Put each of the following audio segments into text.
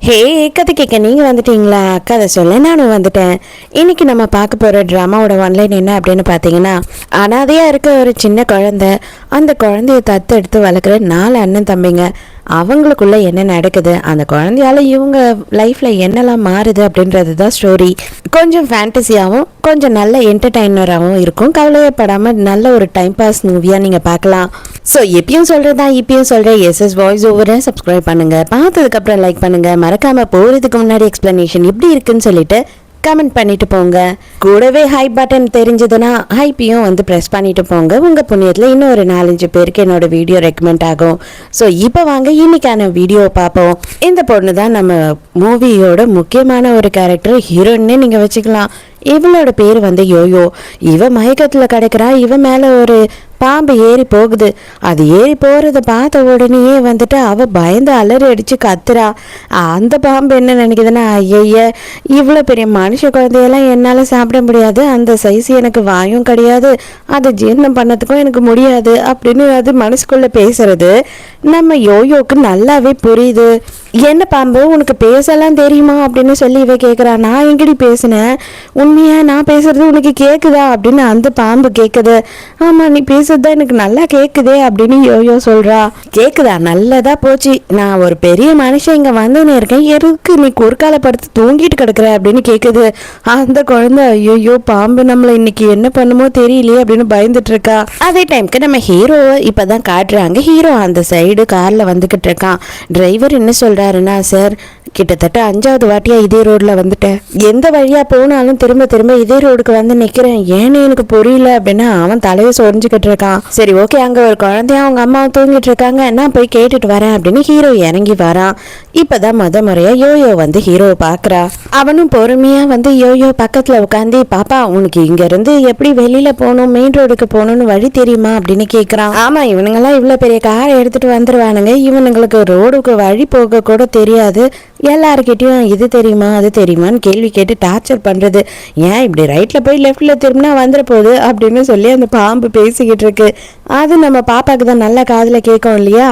ஹே கதை கேட்க நீங்கள் வந்துட்டீங்களா? கதை சொல்ல நானும் வந்துட்டேன். இன்னைக்கு நம்ம பார்க்க போகிற ட்ராமாவோட ஒன்லைன் என்ன அப்படின்னு பார்த்தீங்கன்னா, அனாதையாக இருக்க ஒரு சின்ன குழந்தை, அந்த குழந்தைய தத்து எடுத்து வளர்க்குற 4 அண்ணன் தம்பிங்க, அவங்களுக்குள்ள என்ன நடக்குது, அந்த குழந்தையால இவங்க லைஃப்பில் என்னெல்லாம் மாறுது அப்படின்றது தான் ஸ்டோரி. கொஞ்சம் ஃபேண்டசியாகவும் கொஞ்சம் நல்ல என்டர்டைனராகவும் இருக்கும். கவலையப்படாமல் நல்ல ஒரு டைம் பாஸ் மூவியாக நீங்கள் பார்க்கலாம். ஸோ எப்பயும் சொல்கிறதா இப்பயும் சொல்கிறேன், எஸ்எஸ் வாய்ஸ் ஓவரை சப்ஸ்கிரைப் பண்ணுங்கள், பார்த்ததுக்கப்புறம் லைக் பண்ணுங்கள், மறக்காமல் போகிறதுக்கு முன்னாடி எக்ஸ்ப்ளனேஷன் எப்படி இருக்குன்னு சொல்லிட்டு கமெண்ட் பண்ணிட்டு போங்க. கூடவே ஹை பட்டன் தெரிஞ்சதுன்னா ஹைப்பையும் வந்து ப்ரெஸ் பண்ணிட்டு போங்க. உங்கள் புண்ணியத்தில் இன்னும் ஒரு 4-5 பேருக்கு என்னோட வீடியோ ரெக்கமெண்ட் ஆகும். ஸோ இப்போ வாங்க இன்னைக்கான வீடியோ பார்ப்போம். இந்த பொண்ணு தான் நம்ம மூவியோட முக்கியமான ஒரு கேரக்டர், ஹீரோயின்னு நீங்கள் வச்சுக்கலாம். இவளோட பேர் வந்து யோயோ. இவ மயக்கத்தில் கிடைக்கிறா. இவ மேலே ஒரு பாம்பு ஏறி போகுது. அது ஏறி போகிறத பார்த்த உடனேயே வந்துட்டு அவள் பயந்து அலறி அடித்து கத்துறா. அந்த பாம்பு என்ன நினைக்குதுன்னா, ஐய இவ்வளோ பெரிய மனுஷ குழந்தையெல்லாம் என்னால் சாப்பிட முடியாது, அந்த சைஸ் எனக்கு வாயும் கிடையாது, அதை ஜீரணம் பண்ணதுக்கும் எனக்கு முடியாது அப்படின்னு அது மனசுக்குள்ளே பேசுறது நம்ம யோயோக்கு நல்லாவே புரியுது. என்ன பாம்பு உனக்கு பேசலாம் தெரியுமா அப்படின்னு சொல்லி இவ கேட்குறா. நான் எங்கடி பேசினேன், உண்மையா நான் பேசுறது உனக்கு கேட்குதா அப்படின்னு அந்த பாம்பு கேட்குது. ஆமாம் நீ பேசுறதா எனக்கு நல்லா கேட்குதே அப்படின்னு யோயோ சொல்கிறா. கேட்குதா, நல்லதா போச்சு, நான் ஒரு பெரிய மனுஷன் இங்கே வந்துன்னு இருக்கேன், எதுக்கு நீ குறுக்கால படுத்து தூங்கிட்டு கிடக்குற அப்படின்னு கேட்குது. அந்த குழந்தை ஐயோ பாம்பு நம்மளை இன்னைக்கு என்ன பண்ணுமோ தெரியலையே அப்படின்னு பயந்துட்டு இருக்கா. அதே டைமுக்கு நம்ம ஹீரோவை இப்போதான் காட்டுறாங்க. ஹீரோ அந்த சைடு காரில் வந்துக்கிட்டு இருக்கான். டிரைவர் என்ன சொல்கிறாருன்னா, சார் கிட்டத்தட்ட 5வது வாட்டியா இதே ரோடில் வந்துட்டேன், எந்த வழியாக போனாலும் திரும்ப திரும்ப இதே ரோடுக்கு வந்து நிற்கிறேன், ஏன்னு எனக்கு புரியல அப்படின்னு அவன் தலையை சொரிஞ்சுக்கிட்டு இருக்கான். சரி ஓகே, அங்கே ஒரு குழந்தைய அவங்க அம்மாவும் தூங்கிட்டு இருக்காங்க, நான் போய் கேட்டுட்டு வரேன் அப்படின்னு ஹீரோ இறங்கி வரான். இப்போதான் முறையாக யோயோ வந்து ஹீரோவை பார்க்குறா. அவனும் பொறுமையாக வந்து யோயோ பக்கத்தில் உட்காந்து, பாப்பா உனக்கு இங்கேருந்து எப்படி வெளியில் போகணும், மெயின் ரோடுக்கு போகணும்னு வழி தெரியுமா அப்படின்னு கேட்குறான். ஆமாம் இவனுங்கெல்லாம் இவ்வளோ பெரிய காரை எடுத்துகிட்டு வந்துடுவானுங்க, இவனுங்களுக்கு ரோடுக்கு வழி போக கூட தெரியாது, எல்லாருக்கிட்டையும் இது தெரியுமா அது தெரியுமான்னு கேள்வி கேட்டு டார்ச்சர் பண்ணுறது, ஏன் இப்படி ரைட்டில் போய் லெஃப்டில் திரும்பினா வந்துட போகுது அப்படின்னு சொல்லி அந்த பாம்பு பேசிக்கிட்டு இருக்கு. அது நம்ம பாப்பாவுக்கு தான் நல்லா காதில் கேட்கும் இல்லையா.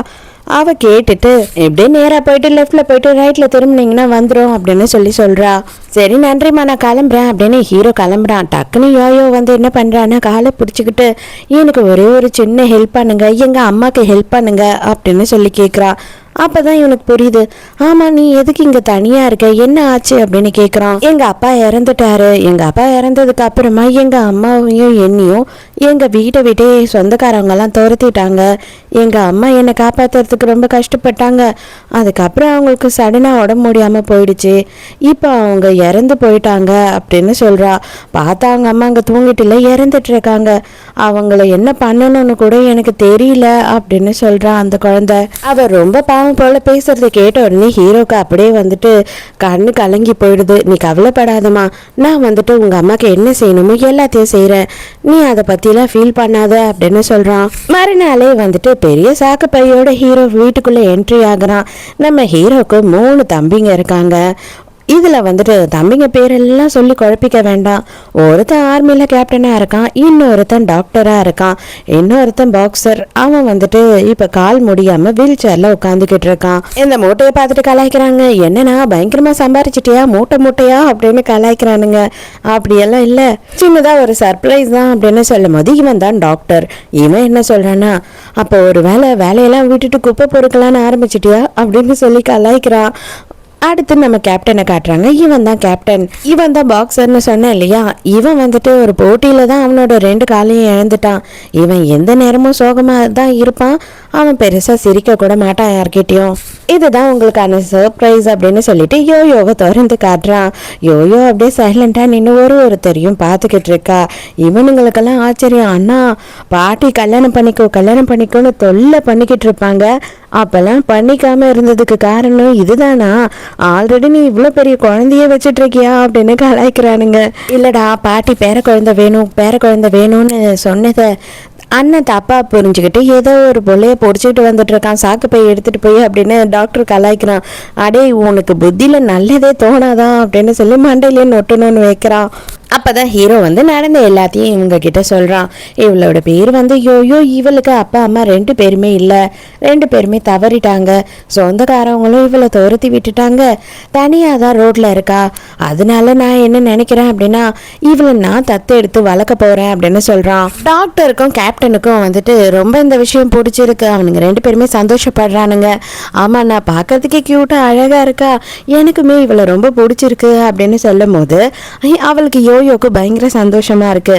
அவள் கேட்டுட்டு எப்படியே நேராக போயிட்டு லெஃப்டில் போயிட்டு ரைட்டில் திரும்பினீங்கன்னா வந்துடும் அப்படின்னு சொல்கிறா. சரி நன்றிம்மா நான் கிளம்புறேன் அப்படின்னு ஹீரோ கிளம்புறான். டக்குன்னு யோயோ வந்து என்ன பண்ணுறான்னா காலை பிடிச்சிக்கிட்டு, எனக்கு ஒரே ஒரு சின்ன ஹெல்ப் பண்ணுங்க, எங்கள் அம்மாவுக்கு ஹெல்ப் பண்ணுங்க அப்படின்னு சொல்லி கேட்குறா. அப்போ தான் இவனுக்கு புரியுது, ஆமாம் நீ எதுக்கு இங்கே தனியாக இருக்க, என்ன ஆச்சு அப்படின்னு கேட்குறான். எங்கள் அப்பா இறந்துட்டாரு, எங்கள் அப்பா இறந்ததுக்கு அப்புறமா எங்கள் அம்மாவையும் என்னையும் எங்கள் வீட்டை விட்டே சொந்தக்காரவங்கெல்லாம் துரத்திட்டாங்க, எங்கள் அம்மா என்னை காப்பாற்றுறதுக்கு ரொம்ப கஷ்டப்பட்டாங்க, அதுக்கப்புறம் அவங்களுக்கு சடனாக உடம்பு முடியாமல் போயிடுச்சு, இப்போ அவங்க இறந்து போயிட்டாங்க அப்படின்னு சொல்கிறா. பார்த்தா அவங்க அம்மா அங்கே தூங்கிட்டு இல்லை, இறந்துட்டு இருக்காங்க, அவங்கள என்ன பண்ணணும்னு கூட எனக்கு தெரியல அப்படின்னு சொல்கிறான் அந்த குழந்தை. அவள் ரொம்ப போல பேசுறதை கேட்ட உடனே ஹீரோக்கு அப்படியே வந்துட்டு கண்ணு கலங்கி போயிடுது. நீ கவலைப்படாதம்மா, நான் வந்துட்டு உங்க அம்மாக்கு என்ன செய்யணுமோ எல்லாத்தையும் செய்யறேன், நீ அதை பத்திலாம் ஃபீல் பண்ணாத அப்படின்னு சொல்றான். மறுநாளே வந்துட்டு பெரிய சாக்கு பையோட ஹீரோ வீட்டுக்குள்ள என்ட்ரி ஆகுறான். நம்ம ஹீரோக்கு 3 தம்பிங்க இருக்காங்க. இதில் வந்துட்டு தம்பிங்க பேரெல்லாம் சொல்லி குழப்பிக்க வேண்டாம். ஒருத்தன் ஆர்மியில் கேப்டனாக இருக்கான், இன்னொருத்தன் டாக்டராக இருக்கான், இன்னொருத்தன் பாக்ஸர். அவன் வந்துட்டு இப்போ கால் முடியாமல் வீல் சேரில் உட்காந்துக்கிட்டு இருக்கான். இந்த மூட்டையை பார்த்துட்டு கலாய்க்கிறாங்க. என்னன்னா பயங்கரமாக சம்பாரிச்சிட்டியா, மூட்டையா அப்படின்னு கலாய்க்கிறானுங்க. அப்படியெல்லாம் இல்லை, சின்னதாக ஒரு சர்ப்ரைஸ் தான் அப்படின்னு சொல்லும் போது இவன் தான் டாக்டர். இவன் என்ன சொல்கிறான்னா, அப்போ ஒரு வேலையெல்லாம் விட்டுட்டு குப்பை பொறுக்கலான்னு ஆரம்பிச்சிட்டியா அப்படின்னு சொல்லி கலாய்க்கிறான். அடுத்து நம்ம கேப்டனை காட்டுறாங்க. இவன் தான் கேப்டன், இவன் தான் பாக்ஸர்னு சொன்னேன் இல்லையா. இவன் வந்துட்டு ஒரு போட்டியில தான் அவனோட 2 காலையும் இழந்துட்டான். இவன் எந்த நேரமும் சோகமாக தான் இருப்பான், அவன் பெருசாக சிரிக்க கூட மாட்டான் யார்கிட்டையும். இதுதான் உங்களுக்கான சர்ப்ரைஸ் அப்படின்னு சொல்லிட்டு யோயோவை திறந்து காட்டுறான். யோயோ அப்படியே சைலண்டாக நின்று ஒருத்தரையும் பார்த்துக்கிட்டு இருக்கா. இவனுங்களுக்கெல்லாம் ஆச்சரியம், அண்ணா பாட்டி கல்யாணம் பண்ணிக்கோன்னு தொல்லை பண்ணிக்கிட்டு இருப்பாங்க, அப்பெல்லாம் பண்ணிக்காம இருந்ததுக்கு காரணம் இதுதானா, ஆல்ரெடி நீ இவ்வளோ பெரிய குழந்தைய வச்சுட்டு இருக்கியா அப்படின்னு கலாய்க்கிறானுங்க. இல்லடா பாட்டி பேர குழந்தை வேணும்னு சொன்னதை அண்ணன் தப்பா புரிஞ்சுக்கிட்டு ஏதோ ஒரு பொள்ளைய பொடிச்சுக்கிட்டு வந்துட்டு இருக்கான், சாக்கு பை எடுத்துட்டு போய் அப்படின்னு டாக்டர் கலாய்க்கிறான். அடே உனக்கு புத்தியில நல்லதே தோணாதான் அப்படின்னு சொல்லி மண்டையிலே நொட்டணும்னு வைக்கிறான். அப்பதான் ஹீரோ வந்து நடந்த எல்லாத்தையும் இவங்க கிட்ட சொல்றான். இவளோட பேர் வந்து யோயோ. இவளுக்கு அப்பா அம்மா 2 பேருமே இல்லை, 2 பேருமே தவறிட்டாங்க. சொந்தக்காரவங்களும் இவளை துரத்தி விட்டுட்டாங்க. தனியாக தான் ரோட்ல இருக்கா. அதனால நான் என்ன நினைக்கிறேன் அப்படின்னா இவளை நான் தத்து எடுத்து வளர்க்க போறேன் அப்படின்னு சொல்றான். டாக்டருக்கும் கேப்டனுக்கும் வந்துட்டு ரொம்ப இந்த விஷயம் பிடிச்சிருக்கு. அவனுங்க 2 பேருமே சந்தோஷப்படுறானுங்க. ஆமா, நான் பார்க்கறதுக்கே கியூட்டா அழகா இருக்கா, எனக்குமே இவளை ரொம்ப பிடிச்சிருக்கு அப்படின்னு சொல்லும் போது அவளுக்கு யோயோக்கு பயங்கர சந்தோஷமா இருக்கு.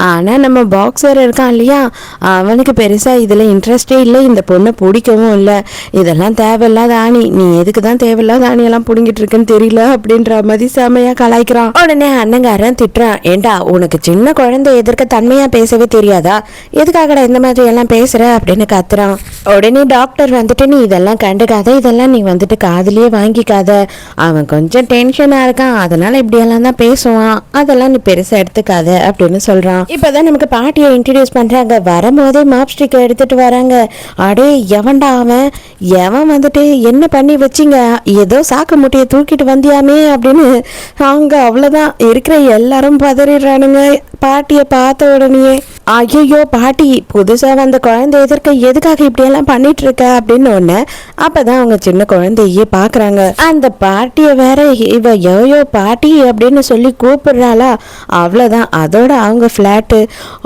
ஆனா நம்ம பாக்ஸர் இருக்கான் இல்லையா, அவனுக்கு பெருசா இதுல இன்ட்ரெஸ்டே இல்லை, இந்த பொண்ணை பிடிக்கவும் இல்லை. இதெல்லாம் தேவையில்லாத ஆணி, நீ எதுக்கு தான் தேவையில்லாத ஆணியெல்லாம் பிடிங்கிட்டு இருக்குன்னு தெரியல அப்படின்ற மாதிரி செமையா கலாய்க்கிறான். உடனே அண்ணங்காரன் திட்டுறான். ஏண்டா, உனக்கு சின்ன குழந்தை எதிர்க்க தன்மையா பேசவே தெரியாதா, எதுக்காகடா இந்த மாதிரி எல்லாம் பேசுற அப்படின்னு கத்துறான். உடனே டாக்டர் வந்துட்டு நீ இதெல்லாம் கண்டுக்காத, இதெல்லாம் நீ வந்துட்டு காதுலயே வாங்கிக்காத, அவன் கொஞ்சம் டென்ஷனா இருக்கான், அதனால இப்படியெல்லாம் தான் பேசுவான், அதெல்லாம் நீ பெருசா எடுத்துக்காத அப்படின்னு சொல்றான். இப்பதான் நமக்கு பாட்டியை இன்ட்ரடியூஸ் பண்றாங்க. வரும்போதே மாப் ஸ்டிக் எடுத்துட்டு வராங்க. அடே எவன்டா அவன், எவன் வந்துட்டு என்ன பண்ணி வச்சிங்க, ஏதோ சாக்கு முட்டையை தூக்கிட்டு வந்தியாமே அப்படின்னு அவங்க அவ்வளவுதான் இருக்கிற எல்லாரும் பதறிடுறானுங்க பாட்டியை பார்த்த உடனே. ஐயோ பாட்டி, புதுசா வந்த குழந்தை எதிர்க்க எதுக்காக இப்படியெல்லாம் பண்ணிட்டு இருக்க அப்படின்னு ஒண்ணு. அப்பதான் அவங்க சின்ன குழந்தையே பாக்குறாங்க. அந்த பாட்டிய வேற இவ யோயோ பாட்டி அப்படின்னு சொல்லி கூப்பிடுறாளா, அவ்வளவுதான் அதோட அவங்க பிளாட்டு.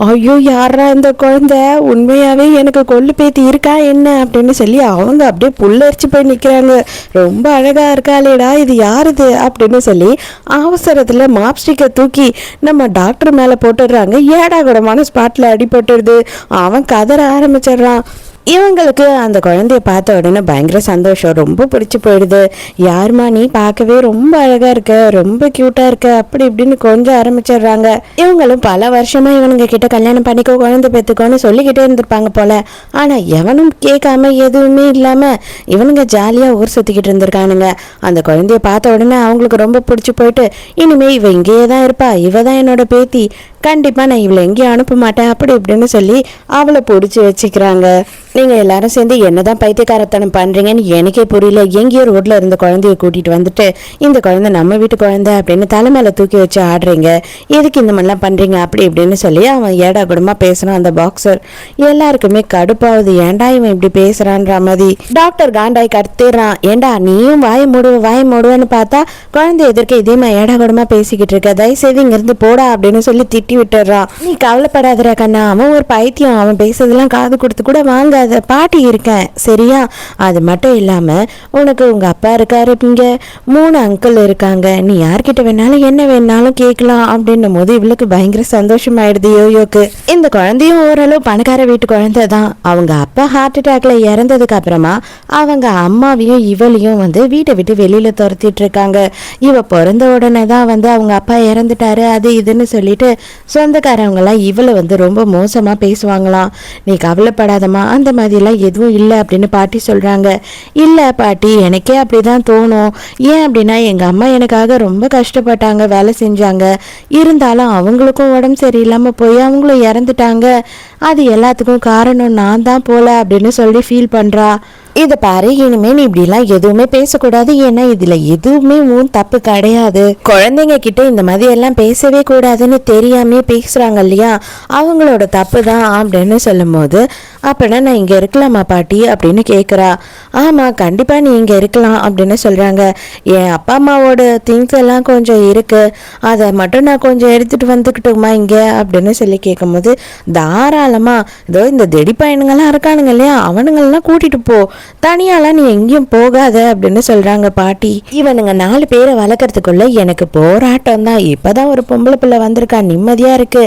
ஐயோ யாரா இந்த குழந்தை, உண்மையாவே எனக்கு கொள்ளு பேத்தி இருக்கா என்ன அப்படின்னு சொல்லி அவங்க அப்படியே புல்லரிச்சு போய் நிக்கிறாங்க. ரொம்ப அழகா இருக்காளேடா, இது யாருது அப்படின்னு சொல்லி அவசரத்துல மாப்ஸ்டிக்கை தூக்கி நம்ம டாக்டர் மேல போட்டுடுறாங்க. ஏடா கூடமான ஸ்பாட்ல அடிபட்டுடுது. அவன் கதற ஆரம்பிச்சிடுறான். இவங்களுக்கு அந்த குழந்தைய பார்த்த உடனே பயங்கர சந்தோஷம், ரொம்ப பிடிச்சி போயிடுது. யாருமா நீ, பார்க்கவே ரொம்ப அழகா இருக்க, ரொம்ப கியூட்டா இருக்க அப்படி இப்படின்னு கொஞ்சம் ஆரம்பிச்சிடுறாங்க. இவங்களும் பல வருஷமா இவனுங்க கிட்ட கல்யாணம் பண்ணிக்கோ, குழந்தை பெற்றுக்கோன்னு சொல்லிக்கிட்டே இருந்திருப்பாங்க போல. ஆனா எவனும் கேட்காம எதுவுமே இல்லாம இவனுங்க ஜாலியா ஊர் சுத்திக்கிட்டு இருந்திருக்கானுங்க. அந்த குழந்தைய பார்த்த உடனே அவங்களுக்கு ரொம்ப பிடிச்சி போயிட்டு இனிமே இவ இங்கேயே தான் இருப்பா, இவ தான் என்னோட பேத்தி, கண்டிப்பா நான் இவளை எங்கேயும் அனுப்ப மாட்டேன் அப்படி இப்படின்னு சொல்லி அவளை பிடிச்சி வச்சுக்கிறாங்க. நீங்க எல்லாரும் சேர்ந்து என்னதான் பைத்தியக்காரத்தனம் பண்றீங்கன்னு எனக்கே புரியல. எங்கேயோ ரோட்ல இருந்த குழந்தைய கூட்டிட்டு வந்துட்டு இந்த குழந்தை நம்ம வீட்டு குழந்தை அப்படின்னு தலைமையில தூக்கி வச்சு ஆடுறீங்க, எதுக்கு இந்த மாதிரிலாம் பண்றீங்க அப்படி இப்படின்னு சொல்லி அவன் ஏடா குடமா பேசுறான். அந்த பாக்ஸர் எல்லாருக்குமே கடுப்பாவது, ஏண்டா இவன் இப்படி பேசுறான்ற மாதிரி. டாக்டர் காண்டாய் கத்துறான். ஏண்டா நீயும் வாய மூடுவேன்னு பார்த்தா குழந்தை எதிர்க்க இதே மாதிரி ஏடா குடமா பேசிக்கிட்டு இருக்க, தயவுசெய்து இங்க இருந்து போடா அப்படின்னு சொல்லி திட்டி விட்டுறான். நீ கவலைப்படாதடா கண்ணா, அவன் ஒரு பைத்தியம், அவன் பேசுறதெல்லாம் காது கொடுத்து கூட வாங்காத, பாட்டி இருக்கேன் சரியா. அது மட்டும் இல்லாம உனக்கு உங்க அப்பா இருக்காரு, இங்க 3 அங்கிள் இருக்காங்க, நீ யார்கிட்ட வேணாலும் என்ன வேணாலும் கேட்கலாம் அப்படின்னும் போது இவளுக்கு பயங்கர சந்தோஷமாயிடுது யோயோக்கு. இந்த குழந்தையும் ஓரளவு பணக்கார வீட்டு குழந்தை தான். அவங்க அப்பா ஹார்ட் அட்டாக்ல இறந்ததுக்கு அப்புறமா அவங்க அம்மாவையும் இவளையும் வந்து வீட்டை விட்டு வெளியில துரத்திட்டு இருக்காங்க. இவ பிறந்த உடனே தான் வந்து அவங்க அப்பா இறந்துட்டாரு அது இதுன்னு சொல்லிட்டு சொந்தக்காரவங்களாம் இவளை வந்து ரொம்ப மோசமா பேசுவாங்களாம். நீ கவலைப்படாதம்மா, அந்த மாதிரிலாம் எதுவும் இல்லை அப்படின்னு பாட்டி சொல்றாங்க. இல்லை பாட்டி, எனக்கே அப்படிதான் தோணும். ஏன் அப்படின்னா எங்க அம்மா எனக்காக ரொம்ப கஷ்டப்பட்டாங்க, வேலை செஞ்சாங்க, இருந்தாலும் அவங்களுக்கும் உடம்பு சரியில்லாம போய் அவங்களும் இறந்துட்டாங்க, அது எல்லாத்துக்கும் காரணம் நான் தான் போல அப்படின்னு சொல்லி ஃபீல் பண்றா. இதை பாரு, இனிமே நீ இப்படிலாம் எதுவுமே பேசக்கூடாது, ஏன்னா இதுல எதுவுமே உன் தப்பு கிடையாது. குழந்தைங்க கிட்ட இந்த மாதிரி எல்லாம் பேசவே கூடாதுன்னு தெரியாமே பேசுறாங்க இல்லையா, அவங்களோட தப்பு தான் அப்படின்னு சொல்லும் போது அப்படின்னா நான் இங்க இருக்கலாமா பாட்டி அப்படின்னு கேக்குறா. ஆமா கண்டிப்பா நீ இங்க இருக்கலாம் அப்படின்னு சொல்றாங்க. என் அப்பா அம்மாவோட திங்ஸ் எல்லாம் கொஞ்சம் இருக்கு, அதை மட்டும் நான் கொஞ்சம் எடுத்துட்டு வந்துக்கிட்டுமா இங்க அப்படின்னு சொல்லி கேட்கும் போது தாராளமா, இதோ இந்த திடி பையனுங்கெல்லாம் இருக்கானுங்க இல்லையா, அவனுங்கெல்லாம் கூட்டிட்டு போ, தனியாலாம் நீ எங்கேயும் போகாத அப்படின்னு சொல்றாங்க பாட்டி. இவனுங்க 4 பேரை வளர்க்கறதுக்குள்ள எனக்கு போராட்டம் தான். இப்பதான் ஒரு பொம்பளை பிள்ளை வந்திருக்கா, நிம்மதியா இருக்கு.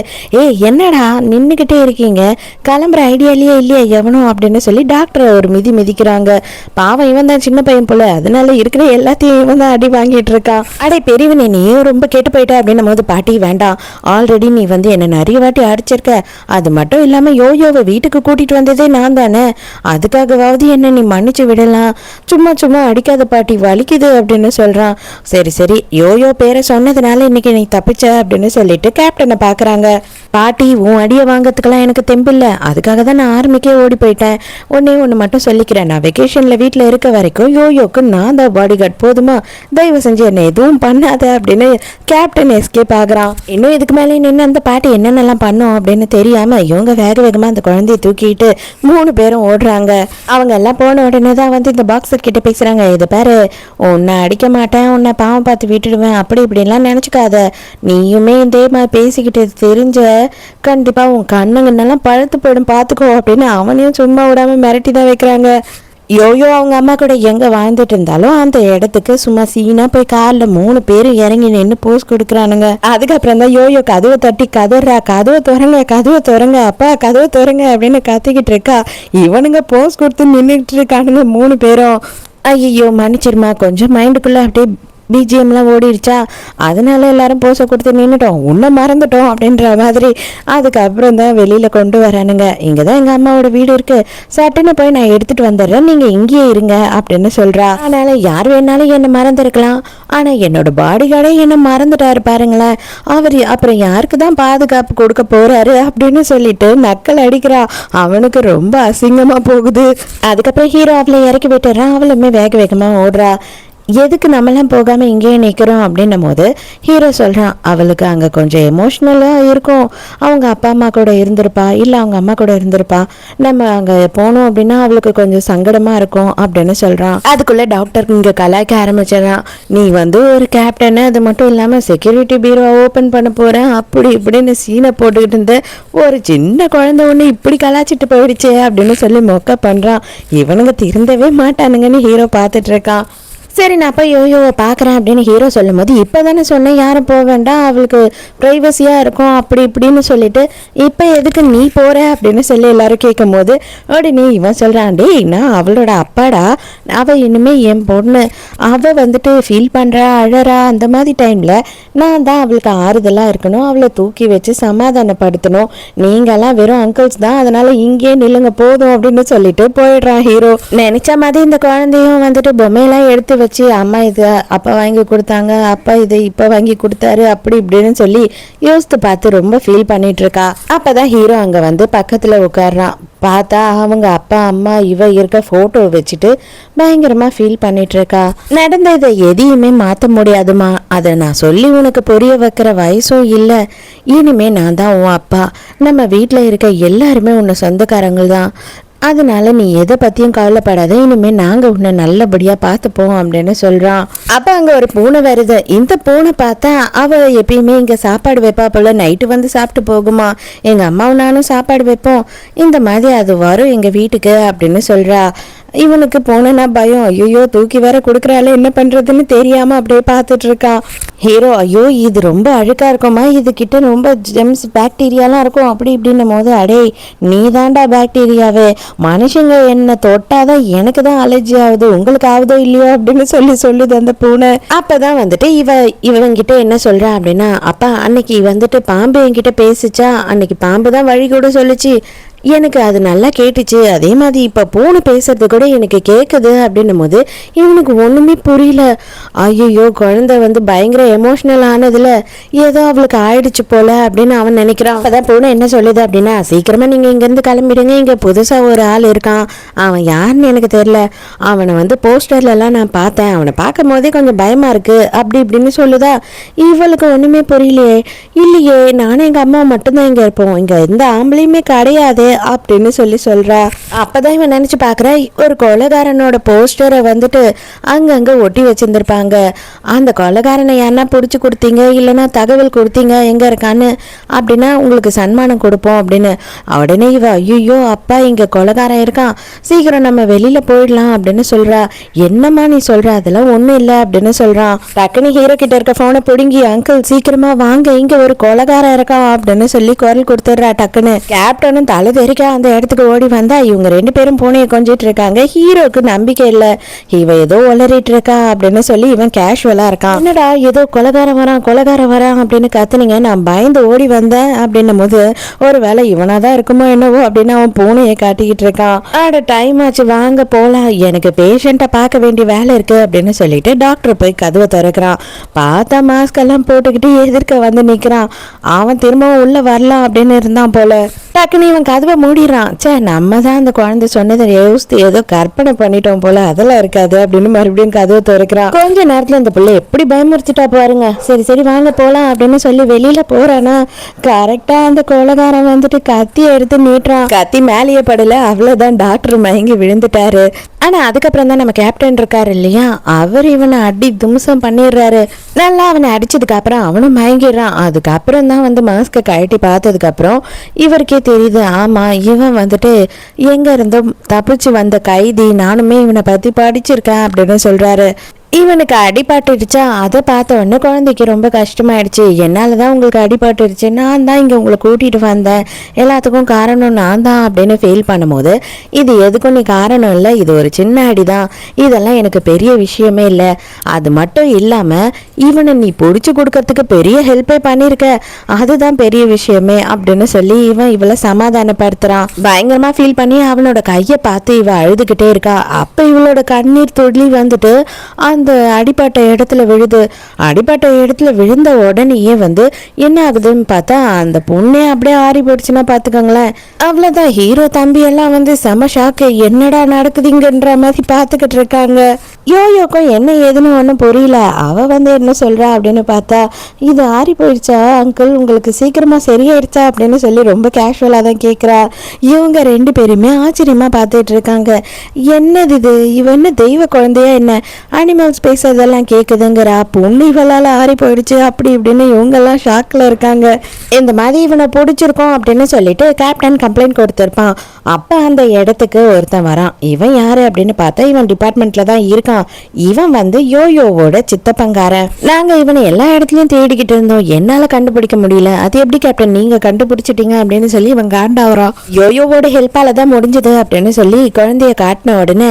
என்னடா நின்னுகிட்டே இருக்கீங்க, கிளம்புற ஐடியாலேயே இல்லையா எவனும் அப்படின்னு சொல்லி டாக்டர் ஒரு மிதிக்கிறாங்க. பாவம் இவன் தான் சின்ன பையன் போல, அதனால இருக்கிற எல்லாத்தையும் இவன் தான் அடி வாங்கிட்டு இருக்கான். அடே பெரியவனே, நீயும் ரொம்ப கேட்டு போயிட்ட அப்படின்னும் போது பாட்டி வேண்டாம், ஆல்ரெடி நீ வந்து என்ன நிறைய வாட்டி அடிச்சிருக்க, அது மட்டும் இல்லாம யோயோவை வீட்டுக்கு கூட்டிட்டு வந்ததே நான் தானே, அதுக்காகவாவது என்ன நீ மன்னிச்சு விடலாம், சும்மா அடிக்காத பாட்டி வலிக்குது அப்படின்னு சொல்றான். சரி யோயோ பேரை சொன்னதுனால இன்னைக்கு நீ தப்பிச்ச அப்படின்னு சொல்லிட்டு கேப்டனை பாக்குறாங்க. பாட்டி உன் அடியை வாங்கறதுக்கெல்லாம் எனக்கு தெம்பில்ல, அதுக்காக தான் நான் ஆர்மி அன்னைக்கே ஓடி போயிட்டேன். ஒன்று மட்டும் சொல்லிக்கிறேன், நான் வெக்கேஷனில் வீட்டில் இருக்க வரைக்கும் யோயோக்கு நான் தான் பாடி கார்டு, போதுமா? தயவு செஞ்சு என்னை எதுவும் பண்ணாத அப்படின்னு கேப்டன் எஸ்கேப் ஆகுறான். இன்னும் இதுக்கு மேலே நின்று அந்த பாட்டி என்னென்னலாம் பண்ணோம் அப்படின்னு தெரியாமல் இவங்க வேக வேகமாக அந்த குழந்தைய தூக்கிட்டு 3 பேரும் ஓடுறாங்க. அவங்க எல்லாம் போன உடனே தான் வந்து இந்த பாக்ஸர் கிட்ட பேசுகிறாங்க. இது பாரு, உன்னை அடிக்க மாட்டேன், உன்னை பாவம் பார்த்து விட்டுடுவேன், அப்படி இப்படிலாம் நினச்சிக்காத. நீயுமே இதே மாதிரி பேசிக்கிட்டு தெரிஞ்ச கண்டிப்பாக உன் கண்ணுங்கன்னெல்லாம் பழுத்து போயிடும் பார்த்துக்கோ அப்படின்னு அவனையும் சும்மா விடாமல் மிரட்டி தான் வைக்கிறாங்க. யோயோ அவங்க அம்மா கூட எங்கே வாழ்ந்துட்டு இருந்தாலும் அந்த இடத்துக்கு சும்மா சீனா போய் காலில் 3 பேரும் இறங்கி நின்று போஸ் கொடுக்குறானுங்க. அதுக்கப்புறம் தான் யோயோ கதவை தட்டி கதறா, கதவை திறங்க அப்பா, கதவை திறங்க அப்படின்னு கத்திக்கிட்டு இருக்கா. இவனுங்க போஸ் கொடுத்து நின்றுட்டு இருக்கானுங்க 3 பேரும். ஐயோ மன்னிச்சிருமா, கொஞ்சம் மைண்டுக்குள்ளே அப்படியே பிஜிஎம்லாம் ஓடிடுச்சா, அதனால எல்லாரும் போஸை கொடுத்து நின்றுட்டோம், உன்னை மறந்துட்டோம் அப்படின்ற மாதிரி. அதுக்கப்புறம் தான் வெளியில் கொண்டு வரானுங்க. இங்கே தான் எங்கள் அம்மாவோட வீடு இருக்குது, சட்டுன்னு போய் நான் எடுத்துகிட்டு வந்துடுறேன், நீங்கள் இங்கேயே இருங்க அப்படின்னு சொல்கிறா. அதனால் யார் வேணாலும் என்னை மறந்துருக்கலாம், ஆனால் என்னோட பாடி கார்டே என்னை மறந்துட்டாரு பாருங்களேன், அவர் அப்புறம் யாருக்கு தான் பாதுகாப்பு கொடுக்க போகிறாரு அப்படின்னு சொல்லிட்டு நக்கல் அடிக்கிறா. அவனுக்கு ரொம்ப அசிங்கமாக போகுது. அதுக்கப்புறம் ஹீரோ அவளை இறக்கி விட்டுறான். அவளுமே வேக வேகமாக ஓடுறா. எதுக்கு நம்மளாம் போகாமல் இங்கேயே நிற்கிறோம் அப்படின்னும் போது ஹீரோ சொல்கிறான், அவளுக்கு அங்கே கொஞ்சம் எமோஷ்னலாக இருக்கும், அவங்க அப்பா அம்மா கூட இருந்திருப்பா, இல்லை அவங்க அம்மா கூட இருந்திருப்பா, நம்ம அங்கே போனோம் அப்படின்னா அவளுக்கு கொஞ்சம் சங்கடமாக இருக்கும் அப்படின்னு சொல்கிறான். அதுக்குள்ளே டாக்டர் இங்கே கலாய்க்க ஆரம்பிச்சிடறான். நீ வந்து ஒரு கேப்டனு, அது மட்டும் இல்லாமல் செக்யூரிட்டி பீரோவை ஓப்பன் பண்ண போகிறேன் அப்படி இப்படின்னு சீனை போட்டுக்கிட்டு இருந்த ஒரு சின்ன குழந்தை ஒன்று இப்படி கலாச்சிட்டு போயிடுச்சே அப்படின்னு சொல்லி மொக்க பண்ணுறான். இவனுங்க திருந்தவே மாட்டானுங்கன்னு ஹீரோ பார்த்துட்டு இருக்கான். சரி நான் அப்போ யோயோவை பார்க்குறேன் அப்படின்னு ஹீரோ சொல்லும் போது, இப்போ தானே சொன்னேன் யாரும் போக வேண்டாம், அவளுக்கு ப்ரைவசியாக இருக்கும் அப்படி இப்படின்னு சொல்லிட்டு இப்போ எதுக்கு நீ போகிற அப்படின்னு சொல்லி எல்லாரும் கேட்கும் போது உடனே இவன் சொல்கிறான், டேய் நான் அவளோட அப்பாடா, அவள் இனிமேல் என் பொண்ணு, அவள் வந்துட்டு ஃபீல் பண்ணுறா அழறா, அந்த மாதிரி டைமில் நான் தான் அவளுக்கு ஆறுதலாக இருக்கணும், அவளை தூக்கி வச்சு சமாதானப்படுத்தணும், நீங்கள்லாம் வெறும் அங்கிள்ஸ் தான், அதனால் இங்கே நில்லுங்க போதும் அப்படின்னு சொல்லிட்டு போயிடுறான் ஹீரோ. நினச்ச மாதிரி இந்த குழந்தையும் வந்துட்டு பொம்மையெல்லாம் எடுத்து வச்சு அம்மா இது அப்பா வாங்கி கொடுத்தாங்க, அப்பா இது இப்போ வாங்கி கொடுத்தாரு அப்படி இப்படின்னு சொல்லி யோசித்து பார்த்து ரொம்ப ஃபீல் பண்ணிட்டு இருக்கா. அப்பதான் ஹீரோ அங்கே வந்து பக்கத்தில் உட்கார்றான். பார்த்தா அவங்க அப்பா அம்மா இவ இருக்க ஃபோட்டோ வச்சுட்டு பயங்கரமாக ஃபீல் பண்ணிட்டு இருக்கா. நடந்த இதை எதையுமே மாற்ற முடியாதுமா, அதை நான் சொல்லி உனக்கு புரிய வைக்கிற வயசும் இல்லை, இனிமே நான் தான் உன் அப்பா, நம்ம வீட்டில் இருக்க எல்லாருமே உன்னை சொந்தக்காரங்கள் தான், அதனால நீ எதை பற்றியும் கவலைப்படாத, இனிமேல் நாங்கள் உன்னை நல்லபடியாக பார்த்துப்போம் அப்படின்னு சொல்கிறான். அப்போ அங்கே ஒரு பூனை வருது. இந்த பூனை பார்த்தா அவள் எப்பயுமே இங்கே சாப்பாடு வைப்பா போல், நைட்டு வந்து சாப்பிட்டு போகுமா, எங்கள் அம்மாவும் நானும் சாப்பாடு வைப்போம், இந்த மாதிரி அது வரும் எங்கள் வீட்டுக்கு அப்படின்னு சொல்கிறா. இவனுக்கு போனா பயம், ஐயோ தூக்கி வேற கொடுக்குறாள், என்ன பண்ணுறதுன்னு தெரியாமல் அப்படியே பார்த்துட்டு இருக்கான். ஹீரோ, ஐயோ இது ரொம்ப அழுக்காக இருக்குமா, இது கிட்ட ரொம்ப ஜெம்ஸ் பாக்டீரியாலாம் இருக்கும் அப்படி இப்படின்னும் போது, அடே நீ தாண்டா பாக்டீரியாவே, மனுஷங்க என்ன தொட்டாதான் எனக்கு தான் அலர்ஜி ஆகுது, உங்களுக்கு ஆகுதோ இல்லையோ அப்படின்னு சொல்லுது அந்த பூனை. அப்பதான் வந்துட்டு இவங்கிட்ட என்ன சொல்றா அப்படின்னா, அப்பா அன்னைக்கு வந்துட்டு பாம்பு என்கிட்ட பேசிச்சா, அன்னைக்கு பாம்பு தான் வழி கூட சொல்லிச்சு, எனக்கு அது நல்லா கேட்டுச்சு, அதே மாதிரி இப்போ பூனை பேசுறது கூட எனக்கு கேட்குது அப்படின்னும் போது இவனுக்கு ஒன்றுமே புரியல. ஐயோ குழந்தை வந்து பயங்கர எமோஷ்னல் ஆனதில் ஏதோ அவளுக்கு ஆயிடுச்சு போல அப்படின்னு அவன் நினைக்கிறான். அப்போதான் பூனை என்ன சொல்லுது அப்படின்னா, சீக்கிரமாக நீங்கள் இங்கேருந்து கிளம்பிடுங்க, இங்கே புதுசாக ஒரு ஆள் இருக்கான், அவன் யாருன்னு எனக்கு தெரியல, அவனை வந்து போஸ்டர்லலாம் நான் பார்த்தேன், அவனை பார்க்கும் போதே கொஞ்சம் பயமாக இருக்குது அப்படி இப்படின்னு சொல்லுதா. இவளுக்கு ஒன்றுமே புரியலையே, இல்லையே நானும் எங்கள் அம்மா மட்டும்தான் இங்கே இருப்போம், இங்கே எந்த ஆம்பளையுமே கிடையாது அப்படின்னு சொல்றா. அப்பதான் இவன் நினைச்சு பாக்குற, ஒரு கொலைகாரனோட போஸ்டரை வந்துட்டு அங்கங்க ஒட்டி வச்சிருந்திருப்பாங்க, அந்த கொலைகாரனை யாருன்னா பிடிச்சி கொடுத்தீங்க இல்லைன்னா தகவல் கொடுத்தீங்க எங்க இருக்கான்னு அப்படின்னா உங்களுக்கு சன்மானம் கொடுப்போம் அப்படின்னு. உடனே இவ ஐயோ அப்பா இங்க கொலைகாரன் இருக்கான், சீக்கிரம் நம்ம வெளியில போயிடலாம் அப்படின்னு சொல்றா. என்னம்மா நீ சொல்ற, அதெல்லாம் ஒண்ணும் இல்லை அப்படின்னு சொல்றான். டக்குனு ஹீரோ கிட்ட இருக்க போனை பிடுங்கி, அங்கிள் சீக்கிரமா வாங்க, இங்க ஒரு கொலைகாரன் இருக்கான் அப்படின்னு சொல்லி குரல் கொடுத்துடுறா. டக்குன்னு கேப்டனும் தலை தெரிக்க அந்த இடத்துக்கு ஓடி வந்தா இவங்க 2 பேரும் பூனையை கொஞ்சிட்டு இருக்காங்க. ஹீரோக்கு நம்பிக்கை இல்லை, இவ ஏதோ உளறிட்டு இருக்கா அப்படின்னு சொல்லி இவன் கேஷுவலா இருக்கான். என்னடா ஏதோ கொலைகாரம் வரான் அப்படின்னு கத்துனீங்க, நான் பயந்து ஓடி வந்தேன் அப்படின்னும் போது ஒரு வேளை இவனாதான் இருக்குமோ என்னவோ அப்படின்னு அவன் பூனையை காட்டிக்கிட்டு இருக்கான். ஆட டைம் ஆச்சு வாங்க போலாம், எனக்கு பேஷண்ட்டை பார்க்க வேண்டிய வேலை இருக்கு அப்படின்னு சொல்லிட்டு டாக்டர் போய் கதவை திறக்கிறான். பார்த்தா மாஸ்க் எல்லாம் போட்டுக்கிட்டு எதிர்க்க வந்து நிக்கிறான். அவன் திரும்பவும் உள்ள வரலாம் அப்படின்னு இருந்தான் போல. டக்குன்னு இவன் கதவை மூடிடுறான். சே, நம்ம தான் அந்த குழந்தை சொன்னதை யோசித்து ஏதோ கற்பனை பண்ணிட்டோம் போல, அதெல்லாம் இருக்காது அப்படின்னு மறுபடியும் கதவை திறக்கிறான். கொஞ்ச நேரத்துல இந்த பிள்ளை எப்படி பயமுறுத்திட்டா பாருங்க. சரி சரி வாங்க போலாம் அப்படின்னு சொல்லி வெளியில போறானா, கரெக்டா அந்த கொலைகாரன் வந்துட்டு கத்தி எடுத்து நீட்டுறான். கத்தி மேலேயே படல, அவ்வளவுதான் டாக்டர் மயங்கி விழுந்துட்டாரு. ஆனா அதுக்கப்புறம் தான் நம்ம கேப்டன் இருக்காரு இல்லையா, அவர் இவனை அடி தும்சம் பண்ணிடுறாரு. நல்லா அவனை அடிச்சதுக்கு அப்புறம் அவனும் மயங்கிடுறான். அதுக்கப்புறம் தான் வந்து மாஸ்கை கழட்டி பார்த்ததுக்கு அப்புறம் இவருக்கே தெரியுது, ஆமா இவன் வந்துட்டு எங்க இருந்தும் தப்பிச்சு வந்த கைதி, நானுமே இவனை பத்தி படிச்சிருக்கேன் அப்படின்னு சொல்றாரு. இவனுக்கு அடிபட்டுடுச்சா, அதை பார்த்த உடனே குழந்தைக்கு ரொம்ப கஷ்டமாயிடுச்சு. என்னால் தான் உங்களுக்கு அடிபட்டுடுச்சு, நான் தான் இங்கே உங்களை கூட்டிகிட்டு வந்தேன், எல்லாத்துக்கும் காரணம் நான் தான் அப்படின்னு ஃபீல் பண்ணும்போது, இது எதுக்கும் நீ காரணம் இல்லை, இது ஒரு சின்ன அடி தான், இதெல்லாம் எனக்கு பெரிய விஷயமே இல்லை. அது மட்டும் இல்லாமல் இவனை நீ பிடிச்சி கொடுக்கறதுக்கு பெரிய ஹெல்ப்பே பண்ணியிருக்க, அதுதான் பெரிய விஷயமே அப்படின்னு சொல்லி இவன் இவளை சமாதானப்படுத்துகிறான். பயங்கரமாக ஃபீல் பண்ணி அவனோட கையை பார்த்து இவ அழுதுகிட்டே இருக்கா. அப்போ இவளோட கண்ணீர் துளி வந்துட்டு அந்த அடிப்பட்ட இடத்துல விழுது. அடிப்பட்ட இடத்துல விழுந்த உடனேயே வந்து என்ன ஆகுதுன்னு பார்த்தா அந்த பொண்ணே அப்படியே ஆறி போயிடுச்சுன்னா பார்த்துக்கோங்களேன். அவ்வளோதான், ஹீரோ தம்பி எல்லாம் வந்து செம ஷாக்கு, என்னடா நடக்குதுங்கன்ற மாதிரி பார்த்துக்கிட்டு இருக்காங்க. யோயோக்கும் என்ன ஏதுன்னு ஒன்றும் புரியல. அவ வந்து என்ன சொல்றா அப்படின்னு பார்த்தா, இது ஆறி போயிடுச்சா அங்கிள், உங்களுக்கு சீக்கிரமா சரியாயிடுச்சா அப்படின்னு சொல்லி ரொம்ப கேஷுவலாக தான் கேட்குறா. இவங்க ரெண்டு பேருமே ஆச்சரியமா பார்த்துட்டு இருக்காங்க. என்னது இது, இவ என்ன தெய்வ குழந்தையா என்ன, அனிமல்ஸ் பேசுறதெல்லாம் கேட்குதுங்கிறா, பொண்ணு இவளால் ஆறி போயிடுச்சு அப்படி இப்படின்னு இவங்கெல்லாம் ஷாக்கில் இருக்காங்க. இந்த மாதிரி இவனை பிடிச்சிருக்கோம் அப்படின்னு சொல்லிட்டு கேப்டன் கம்ப்ளைண்ட் கொடுத்துருப்பான். அப்போ அந்த இடத்துக்கு ஒருத்தன் வரான். இவன் யாரு அப்படின்னு பார்த்தா இவன் டிபார்ட்மெண்ட்ல தான் இருக்கான். இவன் வந்து யோயோவோட சித்தப்பங்காரன். நாங்க இவனை எல்லா இடத்துலயும் தேடிக்கிட்டு இருந்தோம், என்னால கண்டுபிடிக்க முடியல, அது எப்படி கேப்டன் நீங்க கண்டுபிடிச்சிட்டீங்க அப்படின்னு சொல்லி இவன் காண்டாவறான். யோயோவோட ஹெல்ப்பால தான் முடிஞ்சது அப்படின்னு சொல்லி குழந்தைய காட்டின உடனே,